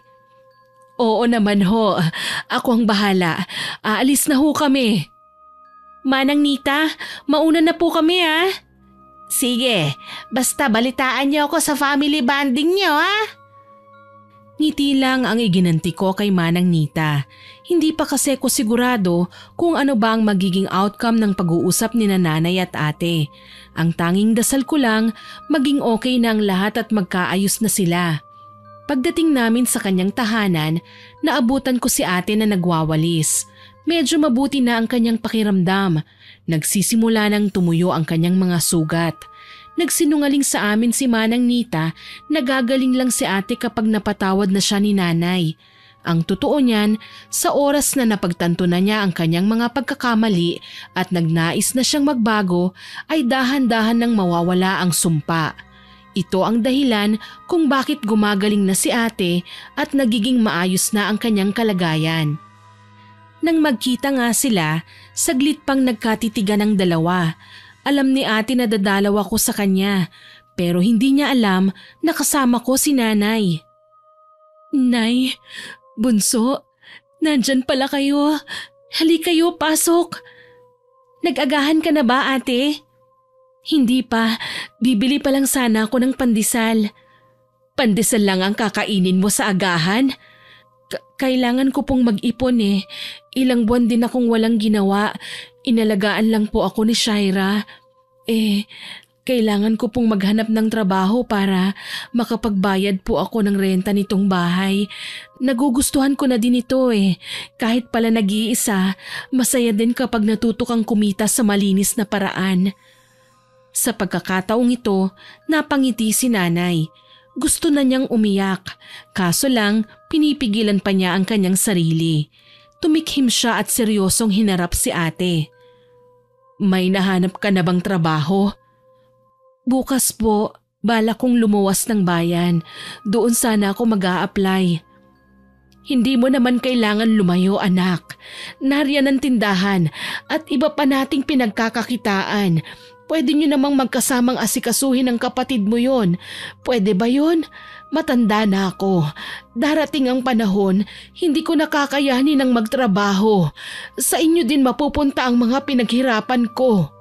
Oo naman ho, ako ang bahala, aalis na ho kami. Manang Nita, mauna na po kami ha. Sige, basta balitaan niyo ako sa family bonding niyo ha. Ngiti lang ang iginanti ko kay Manang Nita. Hindi pa kasi ko sigurado kung ano ba ang magiging outcome ng pag-uusap ni nanay at ate. Ang tanging dasal ko lang maging okay na ang lahat at magkaayos na sila. Pagdating namin sa kanyang tahanan, naabutan ko si ate na nagwawalis. Medyo mabuti na ang kanyang pakiramdam. Nagsisimula nang tumuyo ang kanyang mga sugat. Nagsinungaling sa amin si Manang Nita na gagaling lang si ate kapag napatawad na siya ni nanay. Ang totoo niyan, sa oras na napagtanto na niya ang kanyang mga pagkakamali at nagnais na siyang magbago, ay dahan-dahan nang mawawala ang sumpa. Ito ang dahilan kung bakit gumagaling na si ate at nagiging maayos na ang kanyang kalagayan. Nang magkita nga sila, saglit pang nagkatitigan ang dalawa. Alam ni ate na dadalaw ako sa kanya, pero hindi niya alam na kasama ko si nanay. Nay, bunso, nandyan pala kayo. Halika kayo, pasok. Nag-agahan ka na ba, ate? Hindi pa, bibili pa lang sana ako ng pandesal. Pandesal lang ang kakainin mo sa agahan? Kailangan ko pong mag-ipon eh. Ilang buwan din akong walang ginawa. Inalagaan lang po ako ni Shaira. Kailangan ko pong maghanap ng trabaho para makapagbayad po ako ng renta nitong bahay. Nagugustuhan ko na din ito eh. Kahit pala nag-iisa, masaya din kapag natuto kang kumita sa malinis na paraan. Sa pagkakataong ito, napangiti si nanay. Gusto na niyang umiyak, kaso lang pinipigilan pa niya ang kanyang sarili. Tumikhim siya at seryosong hinarap si ate. May nahanap ka na bang trabaho? Bukas po, bala kong lumuwas ng bayan. Doon sana ako mag-a-apply. Hindi mo naman kailangan lumayo, anak. Nariyan ang tindahan at iba pa nating pinagkakakitaan. Pwede nyo namang magkasamang asikasuhin ng kapatid mo yon. Pwede ba yon? Matanda na ako. Darating ang panahon, hindi ko nakakayanin ng magtrabaho. Sa inyo din mapupunta ang mga pinaghirapan ko.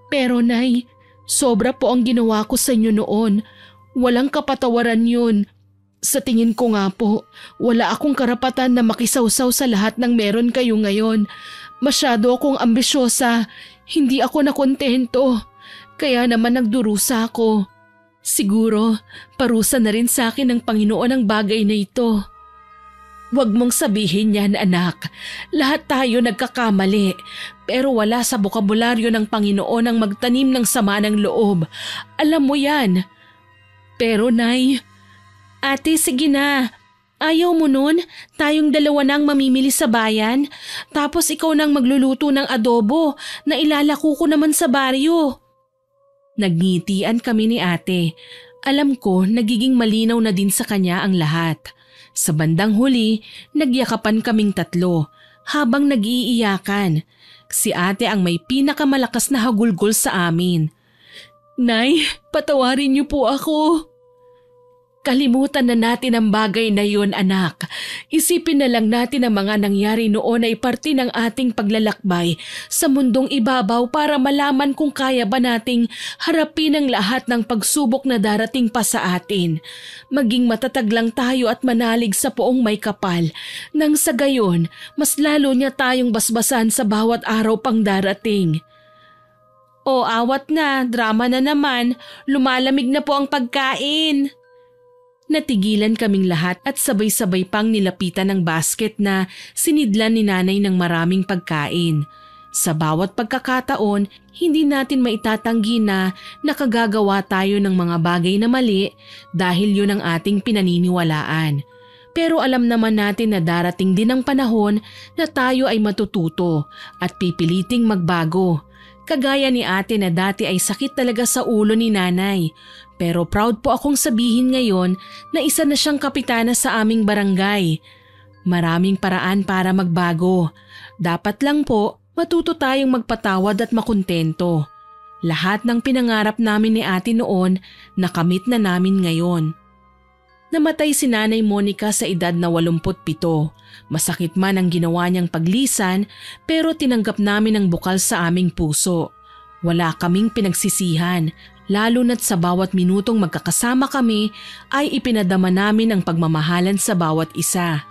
Pero nay, sobra po ang ginawa ko sa inyo noon. Walang kapatawaran yun. Sa tingin ko nga po, wala akong karapatan na makisawsaw sa lahat ng meron kayo ngayon. Masyado akong ambisyosa. Hindi ako nakontento. Kaya naman nagdurusa ako. Siguro, parusa na rin sa akin ng Panginoon ang bagay na ito. Huwag mong sabihin yan, anak. Lahat tayo nagkakamali. Pero wala sa bokabularyo ng Panginoon ang magtanim ng sama ng loob. Alam mo yan. Pero nay, ate, sige na. Ayaw mo nun? Tayong dalawa nang mamimili sa bayan. Tapos ikaw nang magluluto ng adobo na ilalako ko naman sa baryo. Nagngitian kami ni ate. Alam ko nagiging malinaw na din sa kanya ang lahat. Sa bandang huli, nagyakapan kaming tatlo habang nag-iiyakan. Si ate ang may pinakamalakas na hagulgol sa amin. Nay, patawarin niyo po ako. Kalimutan na natin ang bagay na yun, anak. Isipin na lang natin ang mga nangyari noon ay parte ng ating paglalakbay sa mundong ibabaw para malaman kung kaya ba nating harapin ang lahat ng pagsubok na darating pa sa atin. Maging matatag lang tayo at manalig sa poong may kapal. Nang sa gayon, mas lalo niya tayong basbasan sa bawat araw pang darating. O awat na, drama na naman, lumalamig na po ang pagkain. Natigilan kaming lahat at sabay-sabay pang nilapitan ng basket na sinidlan ni nanay ng maraming pagkain. Sa bawat pagkakataon, hindi natin maitatanggi na nakagagawa tayo ng mga bagay na mali dahil yun ang ating pinaniniwalaan. Pero alam naman natin na darating din ang panahon na tayo ay matututo at pipiliting magbago. Kagaya ni ate na dati ay sakit talaga sa ulo ni nanay. Pero proud po akong sabihin ngayon na isa na siyang kapitana sa aming barangay. Maraming paraan para magbago. Dapat lang po matuto tayong magpatawad at makontento. Lahat ng pinangarap namin ni ate noon nakamit na namin ngayon. Namatay si Nanay Monica sa edad na 87. Masakit man ang ginawa niyang paglisan pero tinanggap namin ang bukal sa aming puso. Wala kaming pinagsisihan. Lalo na't sa bawat minutong magkakasama kami ay ipinadama namin ang pagmamahalan sa bawat isa.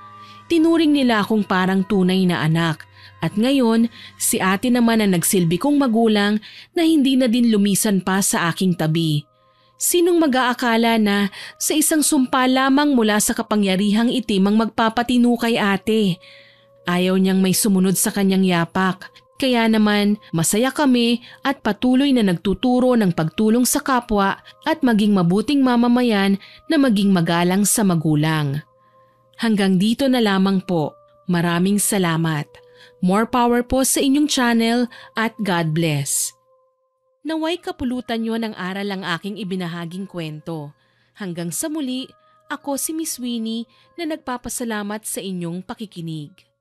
Tinuring nila akong parang tunay na anak at ngayon si ate naman ang nagsilbi kong magulang na hindi na din lumisan pa sa aking tabi. Sinong mag-aakala na sa isang sumpa lamang mula sa kapangyarihang itim ang magpapatino kay ate? Ayaw niyang may sumunod sa kanyang yapak. Kaya naman masaya kami at patuloy na nagtuturo ng pagtulong sa kapwa at maging mabuting mamamayan na maging magalang sa magulang. Hanggang dito na lamang po. Maraming salamat. More power po sa inyong channel at God bless. Naway kapulutan nyo ng aral ang aking ibinahaging kwento. Hanggang sa muli, ako si Miss Winnie na nagpapasalamat sa inyong pakikinig.